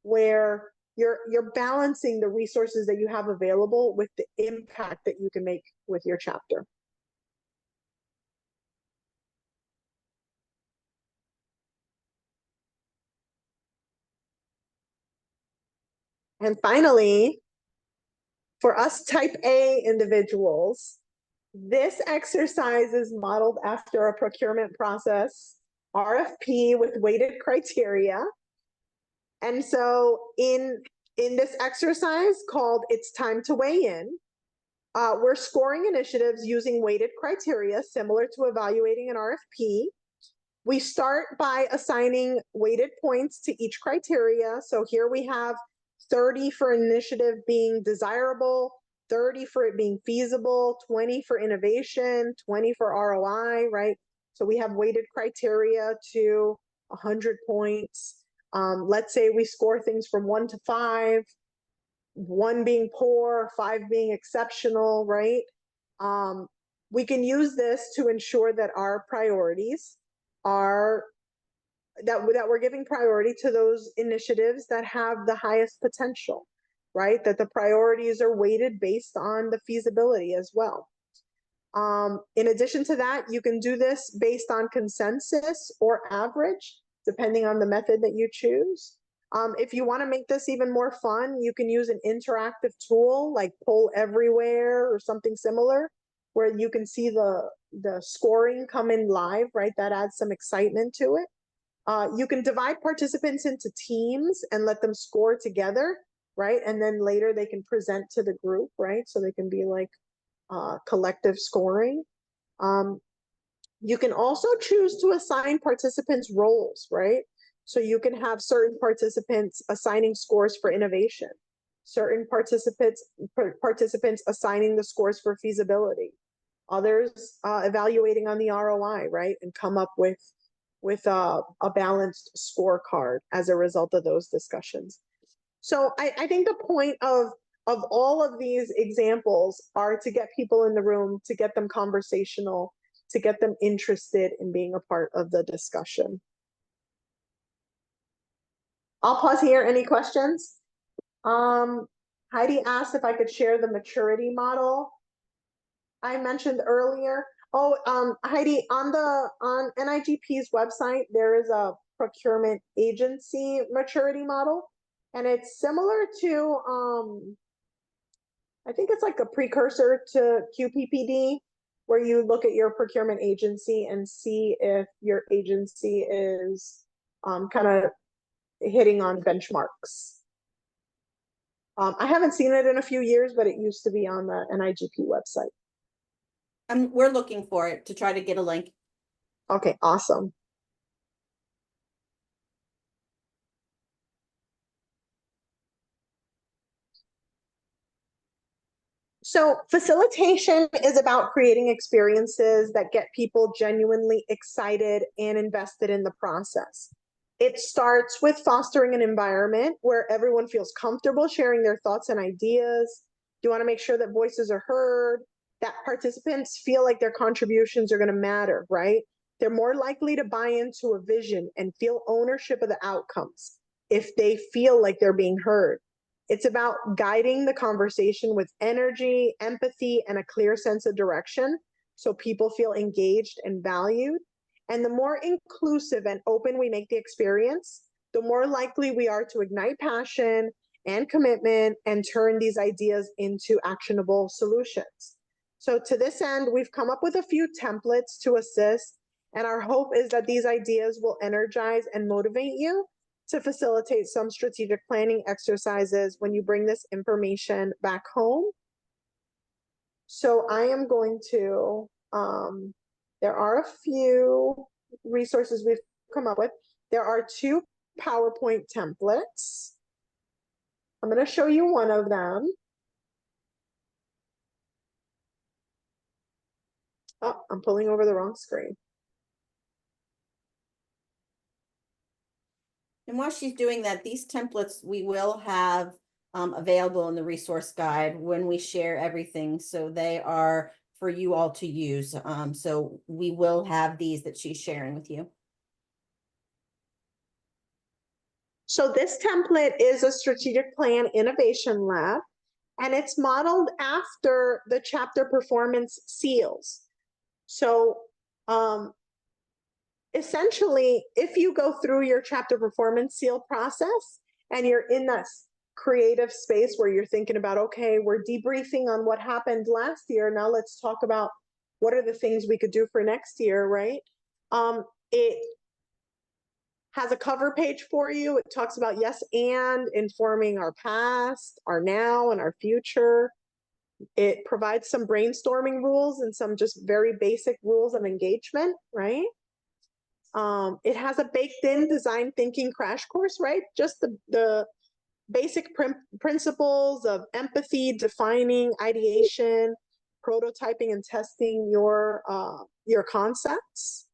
where you're balancing the resources that you have available with the impact that you can make with your chapter. And finally, for us type A individuals, this exercise is modeled after a procurement process, RFP with weighted criteria. And so in this exercise called It's Time to Weigh In, we're scoring initiatives using weighted criteria similar to evaluating an RFP. We start by assigning weighted points to each criteria. So here we have 30 for initiative being desirable, 30 for it being feasible, 20 for innovation, 20 for ROI, right? So we have weighted criteria to 100 points. Let's say we score things from 1 to 5, 1 being poor, 5 being exceptional, right? We can use this to ensure that our priorities are that we're giving priority to those initiatives that have the highest potential, right? That the priorities are weighted based on the feasibility as well. In addition to that, you can do this based on consensus or average, depending on the method that you choose. If you want to make this even more fun, you can use an interactive tool like Poll Everywhere or something similar, where you can see the scoring come in live, right? That adds some excitement to it. You can divide participants into teams and let them score together, right? And then later they can present to the group, right? So they can be like collective scoring. You can also choose to assign participants roles, right? So you can have certain participants assigning scores for innovation, certain participants assigning the scores for feasibility, others evaluating on the ROI, right? And come up with a balanced scorecard as a result of those discussions. So I think the point of all of these examples are to get people in the room, to get them conversational, to get them interested in being a part of the discussion. I'll pause here. Any questions? Heidi asked if I could share the maturity model I mentioned earlier. Oh, Heidi, on NIGP's website, there is a procurement agency maturity model, and it's similar to, I think it's like a precursor to QPPD, where you look at your procurement agency and see if your agency is kind of hitting on benchmarks. I haven't seen it in a few years, but it used to be on the NIGP website. We're looking for it to try to get a link. Okay, awesome. So facilitation is about creating experiences that get people genuinely excited and invested in the process. It starts with fostering an environment where everyone feels comfortable sharing their thoughts and ideas. You want to make sure that voices are heard, that participants feel like their contributions are going to matter, right? They're more likely to buy into a vision and feel ownership of the outcomes if they feel like they're being heard. It's about guiding the conversation with energy, empathy, and a clear sense of direction so people feel engaged and valued. And the more inclusive and open we make the experience, the more likely we are to ignite passion and commitment and turn these ideas into actionable solutions. So to this end, we've come up with a few templates to assist, and our hope is that these ideas will energize and motivate you to facilitate some strategic planning exercises when you bring this information back home. So I am going to, there are a few resources we've come up with. There are 2 PowerPoint templates. I'm going to show you one of them. Oh, I'm pulling over the wrong screen. And while she's doing that, these templates we will have available in the resource guide when we share everything. So they are for you all to use. So we will have these that she's sharing with you. So this template is a strategic plan innovation lab, and it's modeled after the chapter performance seals. So essentially, if you go through your chapter performance seal process and you're in that creative space where you're thinking about, okay, we're debriefing on what happened last year. Now let's talk about what are the things we could do for next year, right? has a cover page for you. It talks about yes and informing our past, our now, and our future. It provides some brainstorming rules and some just very basic rules of engagement, right? It has a baked in design thinking crash course, right? Just the basic principles of empathy, defining, ideation, prototyping, and testing your concepts.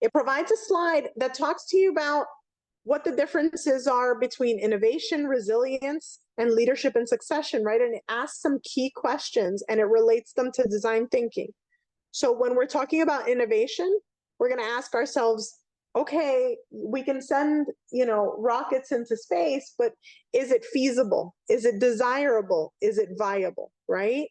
It provides a slide that talks to you about what the differences are between innovation, resilience, and leadership and succession, right? And it asks some key questions and it relates them to design thinking. So when we're talking about innovation, we're going to ask ourselves, okay, we can send, rockets into space, but is it feasible? Is it desirable? Is it viable, right?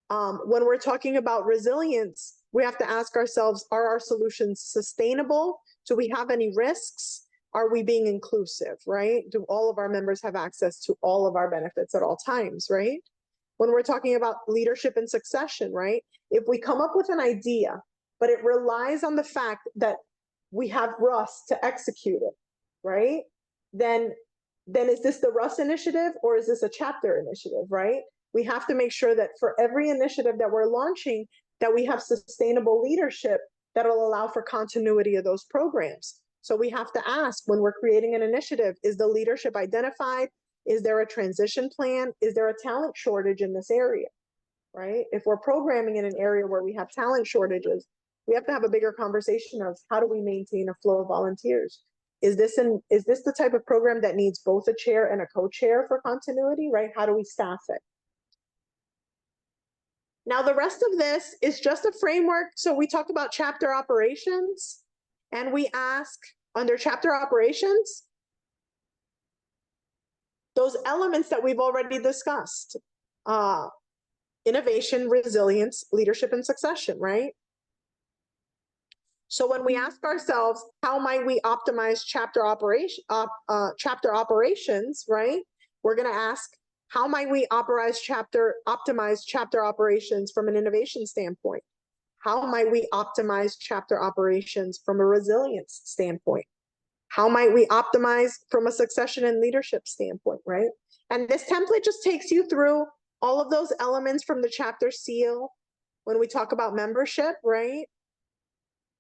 When we're talking about resilience, we have to ask ourselves, are our solutions sustainable? Do we have any risks? Are we being inclusive, right? Do all of our members have access to all of our benefits at all times, right? When we're talking about leadership and succession, right? If we come up with an idea, but it relies on the fact that we have Russ to execute it, right? Then is this the Russ initiative or is this a chapter initiative, right? We have to make sure that for every initiative that we're launching, that we have sustainable leadership that'll allow for continuity of those programs. So we have to ask, when we're creating an initiative, is the leadership identified? Is there a transition plan? Is there a talent shortage in this area, right? If we're programming in an area where we have talent shortages, we have to have a bigger conversation of how do we maintain a flow of volunteers? Is this the type of program that needs both a chair and a co-chair for continuity, right? How do we staff it? Now, the rest of this is just a framework. So we talked about chapter operations, and we ask under chapter operations, those elements that we've already discussed, innovation, resilience, leadership, and succession, right? So when we ask ourselves, how might we optimize chapter operations, right? We're going to ask, how might we optimize chapter operations from an innovation standpoint? How might we optimize chapter operations from a resilience standpoint? How might we optimize from a succession and leadership standpoint, right? And this template just takes you through all of those elements from the chapter seal. When we talk about membership, right?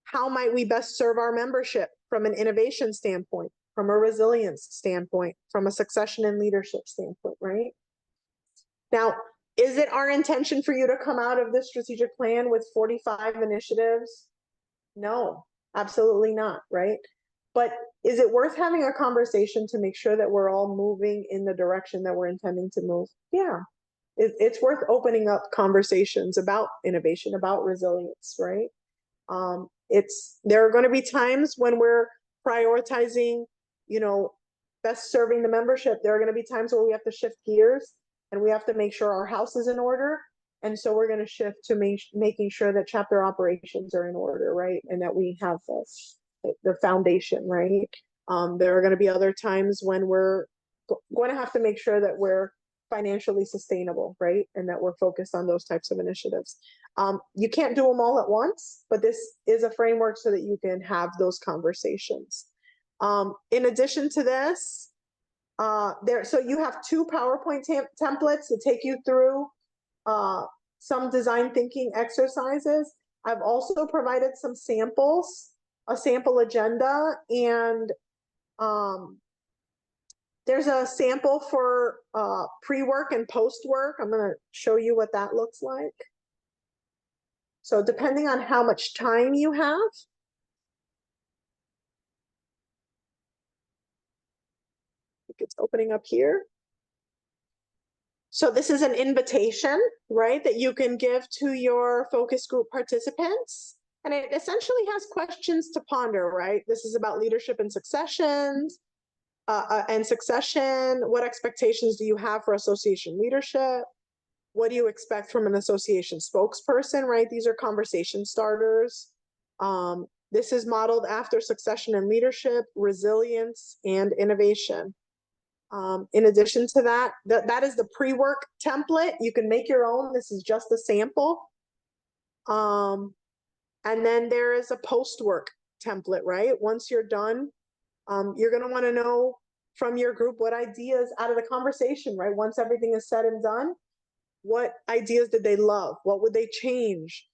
How might we best serve our membership from an innovation standpoint, from a resilience standpoint, from a succession and leadership standpoint, right? Now, is it our intention for you to come out of this strategic plan with 45 initiatives? No, absolutely not, right? But is it worth having a conversation to make sure that we're all moving in the direction that we're intending to move? Yeah, it's worth opening up conversations about innovation, about resilience, right? There are going to be times when we're prioritizing, best serving the membership. There are going to be times where we have to shift gears and we have to make sure our house is in order. And so we're going to shift to making sure that chapter operations are in order, right? And that we have the foundation, right? There are going to be other times when we're going to have to make sure that we're financially sustainable, right? And that we're focused on those types of initiatives. You can't do them all at once, but this is a framework so that you can have those conversations. In addition to this, so you have 2 PowerPoint templates to take you through some design thinking exercises. I've also provided some samples, a sample agenda, and there's a sample for pre-work and post-work. I'm going to show you what that looks like. So depending on how much time you have, I think it's opening up here. So this is an invitation, right, that you can give to your focus group participants. And it essentially has questions to ponder, right? This is about leadership and successions. What expectations do you have for association leadership? What do you expect from an association spokesperson, right? These are conversation starters. This is modeled after succession and leadership, resilience, and innovation. In addition to that, that is the pre-work template. You can make your own. This is just a sample. And then there is a post-work template, right? Once you're done, you're going to want to know from your group what ideas out of the conversation, right? Once everything is said and done, what ideas did they love? What would they change?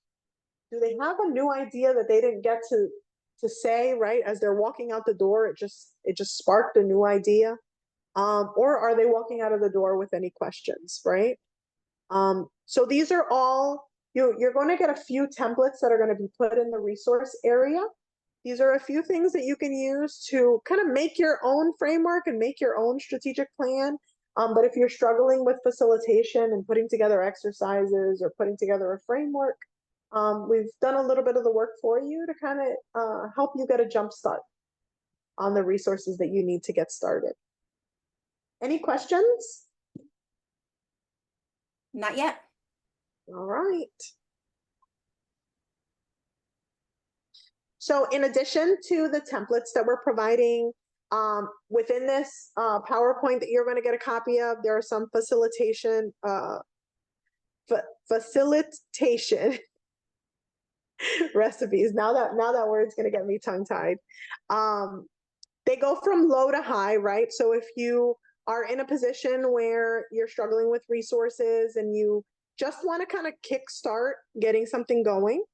Do they have a new idea that they didn't get to say, right? As they're walking out the door, it just sparked a new idea. Or are they walking out of the door with any questions, right? So these are all, you're going to get a few templates that are going to be put in the resource area. These are a few things that you can use to kind of make your own framework and make your own strategic plan. But if you're struggling with facilitation and putting together exercises or putting together a framework, we've done a little bit of the work for you to kind of help you get a jump start on the resources that you need to get started. Any questions? Not yet. All right. So in addition to the templates that we're providing within this PowerPoint that you're going to get a copy of, there are some facilitation recipes. Now that word's going to get me tongue-tied. They go from low to high, right? So if you are in a position where you're struggling with resources and you just want to kind of kickstart getting something going,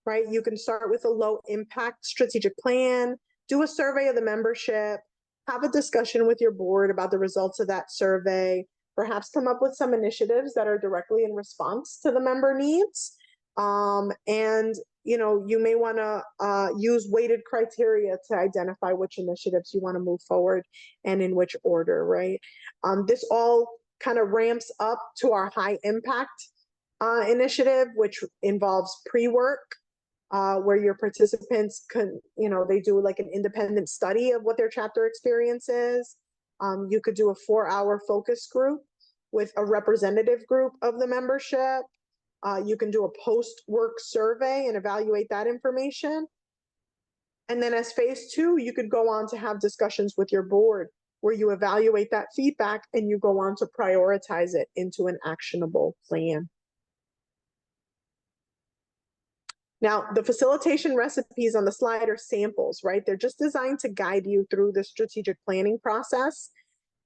right? You can start with a low impact strategic plan, do a survey of the membership, have a discussion with your board about the results of that survey, perhaps come up with some initiatives that are directly in response to the member needs. And you may want to use weighted criteria to identify which initiatives you want to move forward and in which order, right? This all kind of ramps up to our high impact initiative, which involves pre-work, where your participants can, they do like an independent study of what their chapter experience is. You could do a 4-hour focus group with a representative group of the membership. You can do a post-work survey and evaluate that information. And then as phase 2, you could go on to have discussions with your board where you evaluate that feedback and you go on to prioritize it into an actionable plan. Now, the facilitation recipes on the slide are samples, right? They're just designed to guide you through the strategic planning process.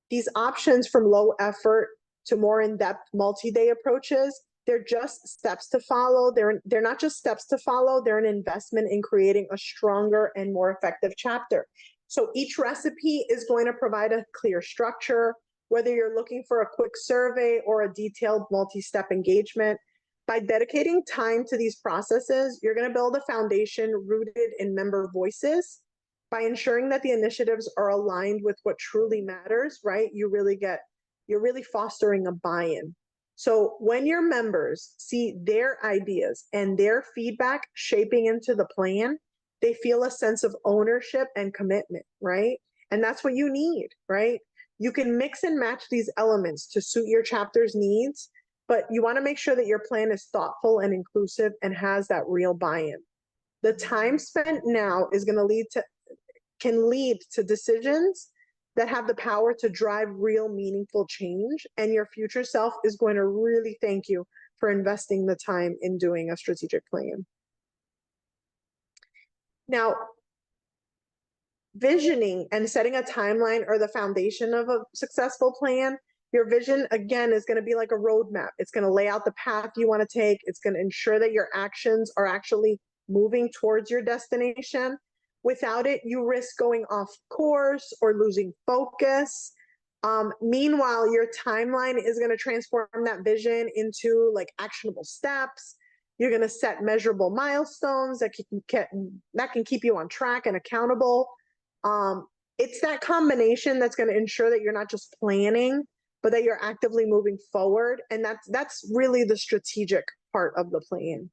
These options from low effort to more in-depth multi-day approaches, they're just steps to follow. They're not just steps to follow, they're an investment in creating a stronger and more effective chapter. So each recipe is going to provide a clear structure, whether you're looking for a quick survey or a detailed multi-step engagement. By dedicating time to these processes, you're going to build a foundation rooted in member voices. By ensuring that the initiatives are aligned with what truly matters, right? You're really fostering a buy-in. So when your members see their ideas and their feedback shaping into the plan, they feel a sense of ownership and commitment, right? And that's what you need, right? You can mix and match these elements to suit your chapter's needs, but you want to make sure that your plan is thoughtful and inclusive and has that real buy-in. The time spent now is going to can lead to decisions that have the power to drive real meaningful change, and your future self is going to really thank you for investing the time in doing a strategic plan. Now, visioning and setting a timeline are the foundation of a successful plan. Your vision, again, is going to be like a roadmap. It's going to lay out the path you want to take. It's going to ensure that your actions are actually moving towards your destination. Without it, you risk going off course or losing focus. Meanwhile, your timeline is going to transform that vision into like actionable steps. You're going to set measurable milestones that can keep you on track and accountable. It's that combination that's going to ensure that you're not just planning, but that you're actively moving forward. And that's really the strategic part of the plan.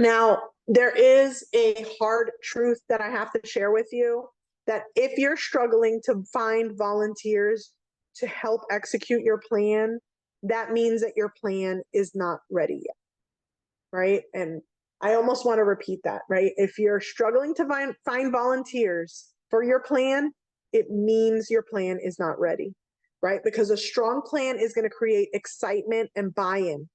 Now, there is a hard truth that I have to share with you, that if you're struggling to find volunteers to help execute your plan, that means that your plan is not ready yet, right? And I almost want to repeat that, right? If you're struggling to find volunteers for your plan, it means your plan is not ready, right? Because a strong plan is going to create excitement and buy-in.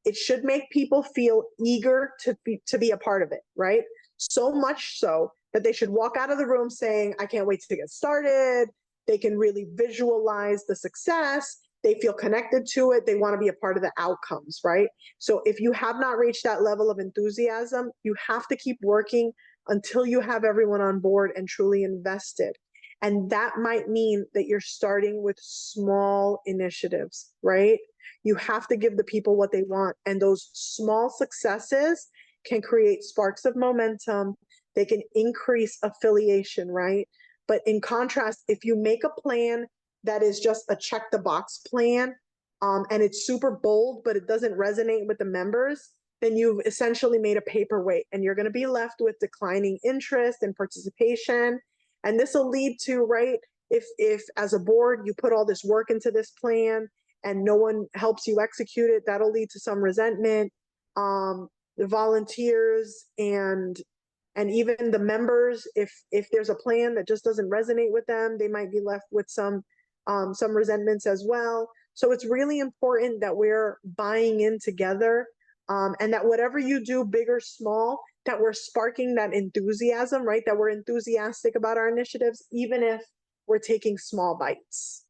it should make people feel eager to be a part of it, right? So much so that they should walk out of the room saying, I can't wait to get started. They can really visualize the success. They feel connected to it. They want to be a part of the outcomes, right? So if you have not reached that level of enthusiasm, you have to keep working until you have everyone on board and truly invested. And that might mean that you're starting with small initiatives, right? You have to give the people what they want. And those small successes can create sparks of momentum. They can increase affiliation, right? But in contrast, if you make a plan that is just a check the box plan, and it's super bold, but it doesn't resonate with the members, then you've essentially made a paperweight and you're going to be left with declining interest and participation. And this will lead to, right, if as a board you put all this work into this plan and no one helps you execute it, that'll lead to some resentment. The volunteers and even the members, if there's a plan that just doesn't resonate with them, they might be left with some resentments as well. So it's really important that we're buying in together, and that whatever you do, big or small, that we're sparking that enthusiasm, right? That we're enthusiastic about our initiatives, even if we're taking small bites.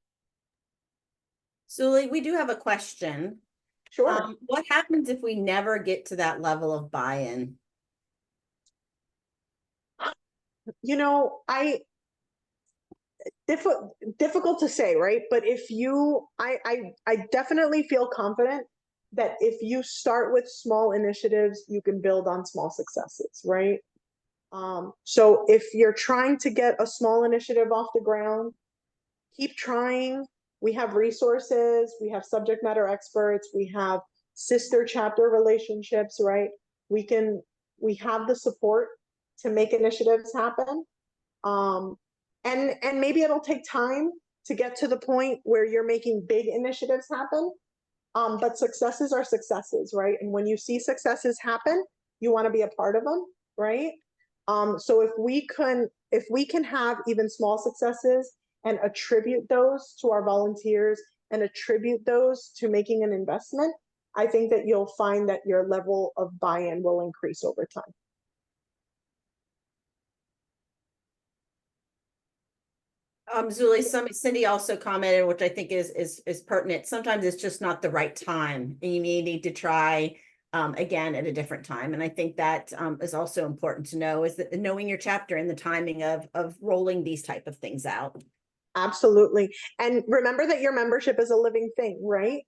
Zuli, we do have a question. Sure. What happens if we never get to that level of buy-in? You know, difficult to say, right? But if you, I definitely feel confident that if you start with small initiatives, you can build on small successes, right? So if you're trying to get a small initiative off the ground, keep trying. We have resources, we have subject matter experts, we have sister chapter relationships, right? We have the support to make initiatives happen. And maybe it'll take time to get to the point where you're making big initiatives happen. But successes are successes, right? And when you see successes happen, you want to be a part of them, right? So if we can have even small successes and attribute those to our volunteers and attribute those to making an investment, I think that you'll find that your level of buy-in will increase over time. Zuli, Cindy also commented, which I think is pertinent. Sometimes it's just not the right time, and you may need to try again at a different time. And I think that is also important to know, is that knowing your chapter and the timing of rolling these type of things out. Absolutely. And remember that your membership is a living thing, right?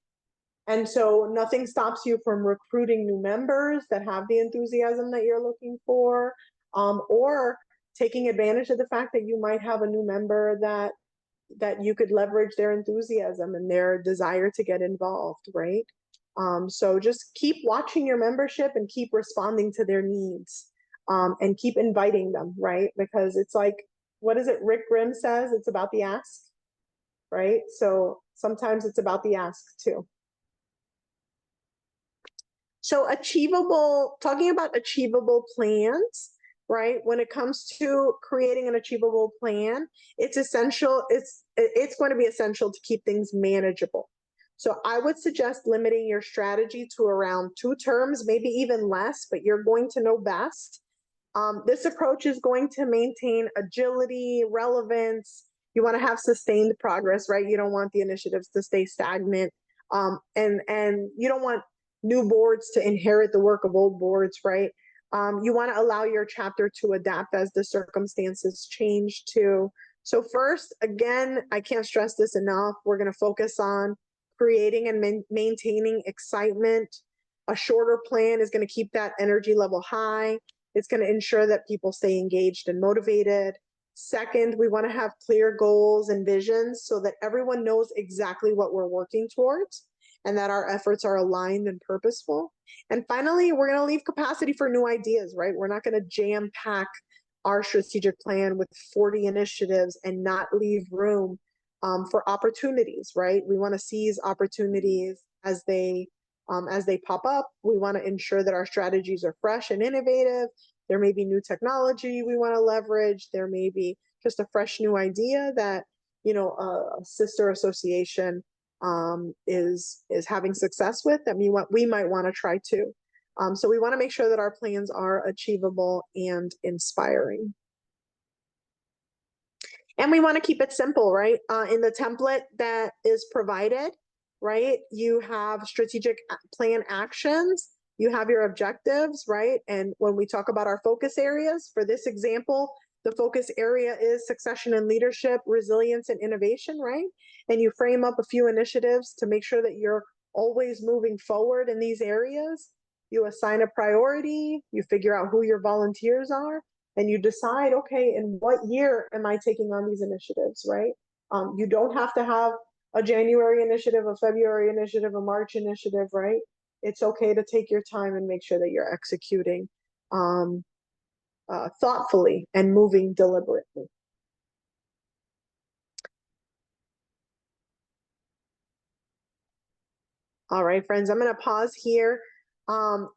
And so nothing stops you from recruiting new members that have the enthusiasm that you're looking for, or taking advantage of the fact that you might have a new member that you could leverage their enthusiasm and their desire to get involved, right? So just keep watching your membership and keep responding to their needs, and keep inviting them, right? Because it's like, what is it Rick Grimm says? It's about the ask, right? So sometimes it's about the ask too. So talking about achievable plans, right? When it comes to creating an achievable plan, it's essential. It's going to be essential to keep things manageable. So I would suggest limiting your strategy to around 2 terms, maybe even less, but you're going to know best. This approach is going to maintain agility, relevance. You want to have sustained progress, right? You don't want the initiatives to stay stagnant. And you don't want new boards to inherit the work of old boards, right? You want to allow your chapter to adapt as the circumstances change too. So first, again, I can't stress this enough. We're going to focus on creating and maintaining excitement. A shorter plan is going to keep that energy level high. It's going to ensure that people stay engaged and motivated. Second, we want to have clear goals and visions so that everyone knows exactly what we're working towards and that our efforts are aligned and purposeful. And finally, we're going to leave capacity for new ideas, right? We're not going to jam pack our strategic plan with 40 initiatives and not leave room for opportunities, right? We want to seize opportunities as they pop up. We want to ensure that our strategies are fresh and innovative. There may be new technology we want to leverage. There may be just a fresh new idea that, a sister association is having success with that we might want to try too. So we want to make sure that our plans are achievable and inspiring. And we want to keep it simple, right? In the template that is provided, right? You have strategic plan actions, you have your objectives, right? And when we talk about our focus areas, for this example, the focus area is succession and leadership, resilience and innovation, right? And you frame up a few initiatives to make sure that you're always moving forward in these areas. You assign a priority, you figure out who your volunteers are, and you decide, okay, in what year am I taking on these initiatives, right? You don't have to have a January initiative, a February initiative, a March initiative, right? It's okay to take your time and make sure that you're executing thoughtfully and moving deliberately. All right, friends, I'm going to pause here. You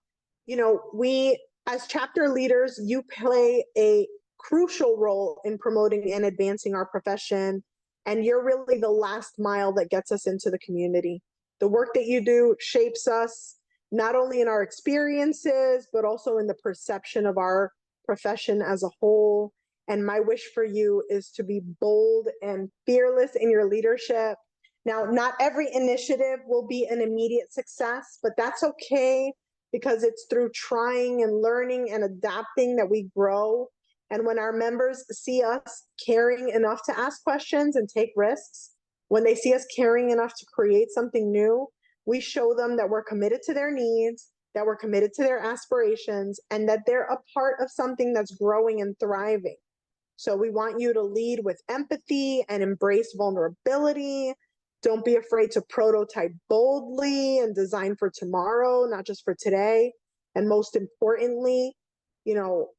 know, we, as chapter leaders, you play a crucial role in promoting and advancing our profession, and you're really the last mile that gets us into the community. The work that you do shapes us, not only in our experiences, but also in the perception of our profession as a whole. And my wish for you is to be bold and fearless in your leadership. Now, not every initiative will be an immediate success, but that's okay, because it's through trying and learning and adapting that we grow. And when our members see us caring enough to ask questions and take risks, when they see us caring enough to create something new, we show them that we're committed to their needs, that we're committed to their aspirations, and that they're a part of something that's growing and thriving. So we want you to lead with empathy and embrace vulnerability. Don't be afraid to prototype boldly and design for tomorrow, not just for today. And most importantly, you know,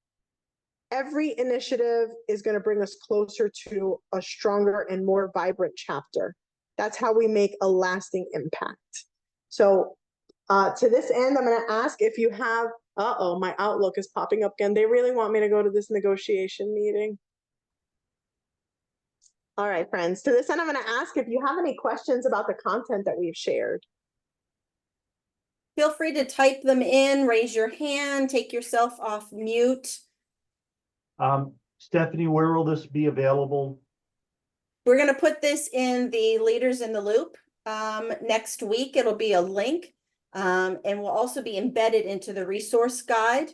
every initiative is going to bring us closer to a stronger and more vibrant chapter. That's how we make a lasting impact. So to this end, I'm going to ask if you have, my Outlook is popping up again. They really want me to go to this negotiation meeting. All right, friends, to this end, I'm going to ask if you have any questions about the content that we've shared. Feel free to type them in, raise your hand, take yourself off mute. Stephanie, where will this be available? We're going to put this in the Leaders in the Loop next week. It'll be a link and will also be embedded into the resource guide.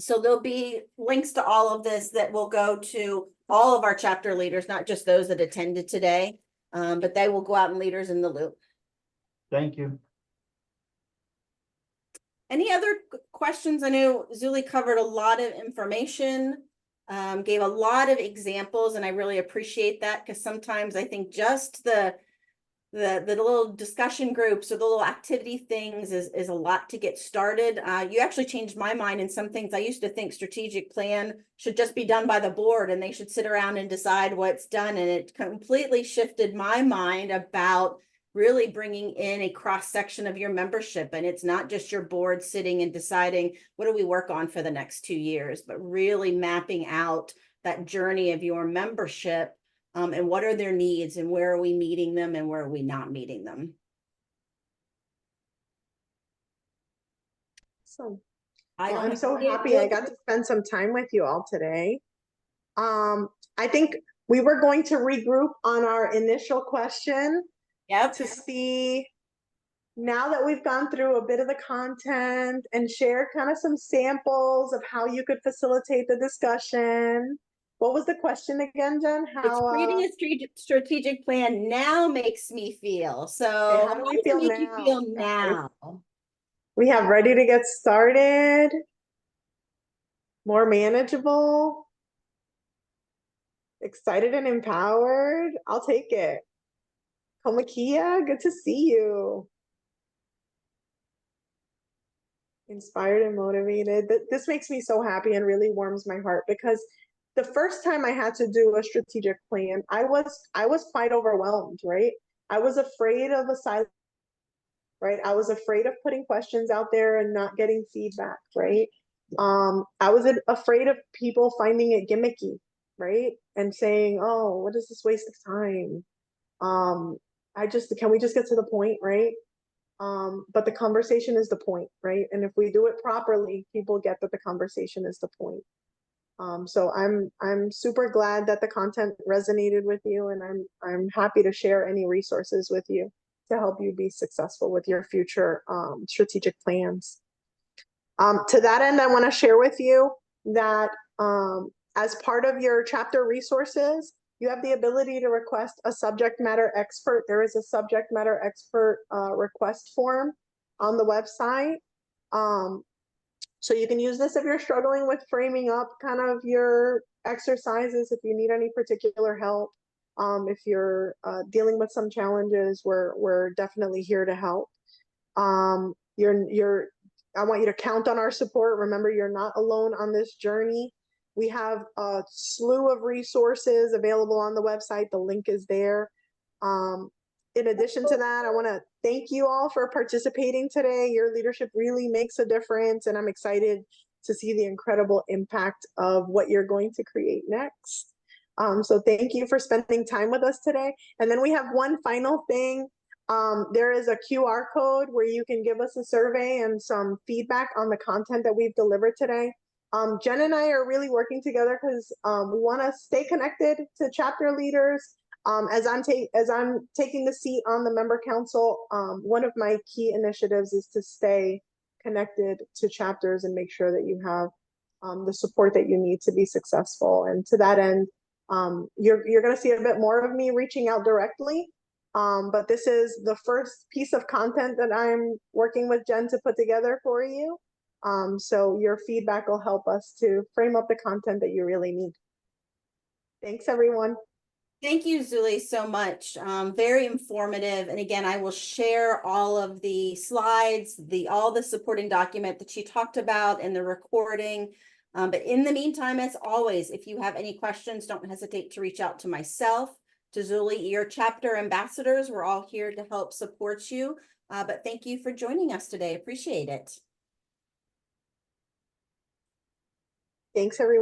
So there'll be links to all of this that will go to all of our chapter leaders, not just those that attended today, but they will go out in Leaders in the Loop. Thank you. Any other questions? I know Zuli covered a lot of information, gave a lot of examples, and I really appreciate that, because sometimes I think just the little discussion groups or the little activity things is a lot to get started. You actually changed my mind in some things. I used to think strategic plan should just be done by the board and they should sit around and decide what's done. And it completely shifted my mind about really bringing in a cross section of your membership. And it's not just your board sitting and deciding, what do we work on for the next 2 years, but really mapping out that journey of your membership. And what are their needs, and where are we meeting them, and where are we not meeting them? So I'm so happy I got to spend some time with you all today. I think we were going to regroup on our initial question. Yep. To see, now that we've gone through a bit of the content and shared kind of some samples of how you could facilitate the discussion. What was the question again, Jen? How creating a strategic plan now makes me feel. So how do we feel now? You feel now? We have ready to get started, more manageable, excited and empowered. I'll take it. Komakia, good to see you. Inspired and motivated. This makes me so happy and really warms my heart, because the first time I had to do a strategic plan, I was quite overwhelmed, right? I was afraid of a silence, right? I was afraid of putting questions out there and not getting feedback, right? I was afraid of people finding it gimmicky, right? And saying, oh, what is this waste of time? can we just get to the point, right? But the conversation is the point, right? And if we do it properly, people get that the conversation is the point. So I'm super glad that the content resonated with you, and I'm happy to share any resources with you to help you be successful with your future strategic plans. To that end, I want to share with you that as part of your chapter resources, you have the ability to request a subject matter expert. There is a subject matter expert request form on the website. So you can use this if you're struggling with framing up kind of your exercises, if you need any particular help. If you're dealing with some challenges, we're definitely here to help. I want you to count on our support. Remember, you're not alone on this journey. We have a slew of resources available on the website. The link is there. In addition to that, I want to thank you all for participating today. Your leadership really makes a difference, and I'm excited to see the incredible impact of what you're going to create next. So thank you for spending time with us today. And then we have one final thing. There is a QR code where you can give us a survey and some feedback on the content that we've delivered today. Jen and I are really working together because we want to stay connected to chapter leaders. As I'm taking the seat on the member council, one of my key initiatives is to stay connected to chapters and make sure that you have the support that you need to be successful. And to that end, you're going to see a bit more of me reaching out directly. But this is the first piece of content that I'm working with Jen to put together for you. So your feedback will help us to frame up the content that you really need. Thanks, everyone. Thank you, Zuli, so much. Very informative. And again, I will share all of the slides, all the supporting document that you talked about in the recording. But in the meantime, as always, if you have any questions, don't hesitate to reach out to myself, to Zuli, your chapter ambassadors. We're all here to help support you. But thank you for joining us today. Appreciate it. Thanks, everyone.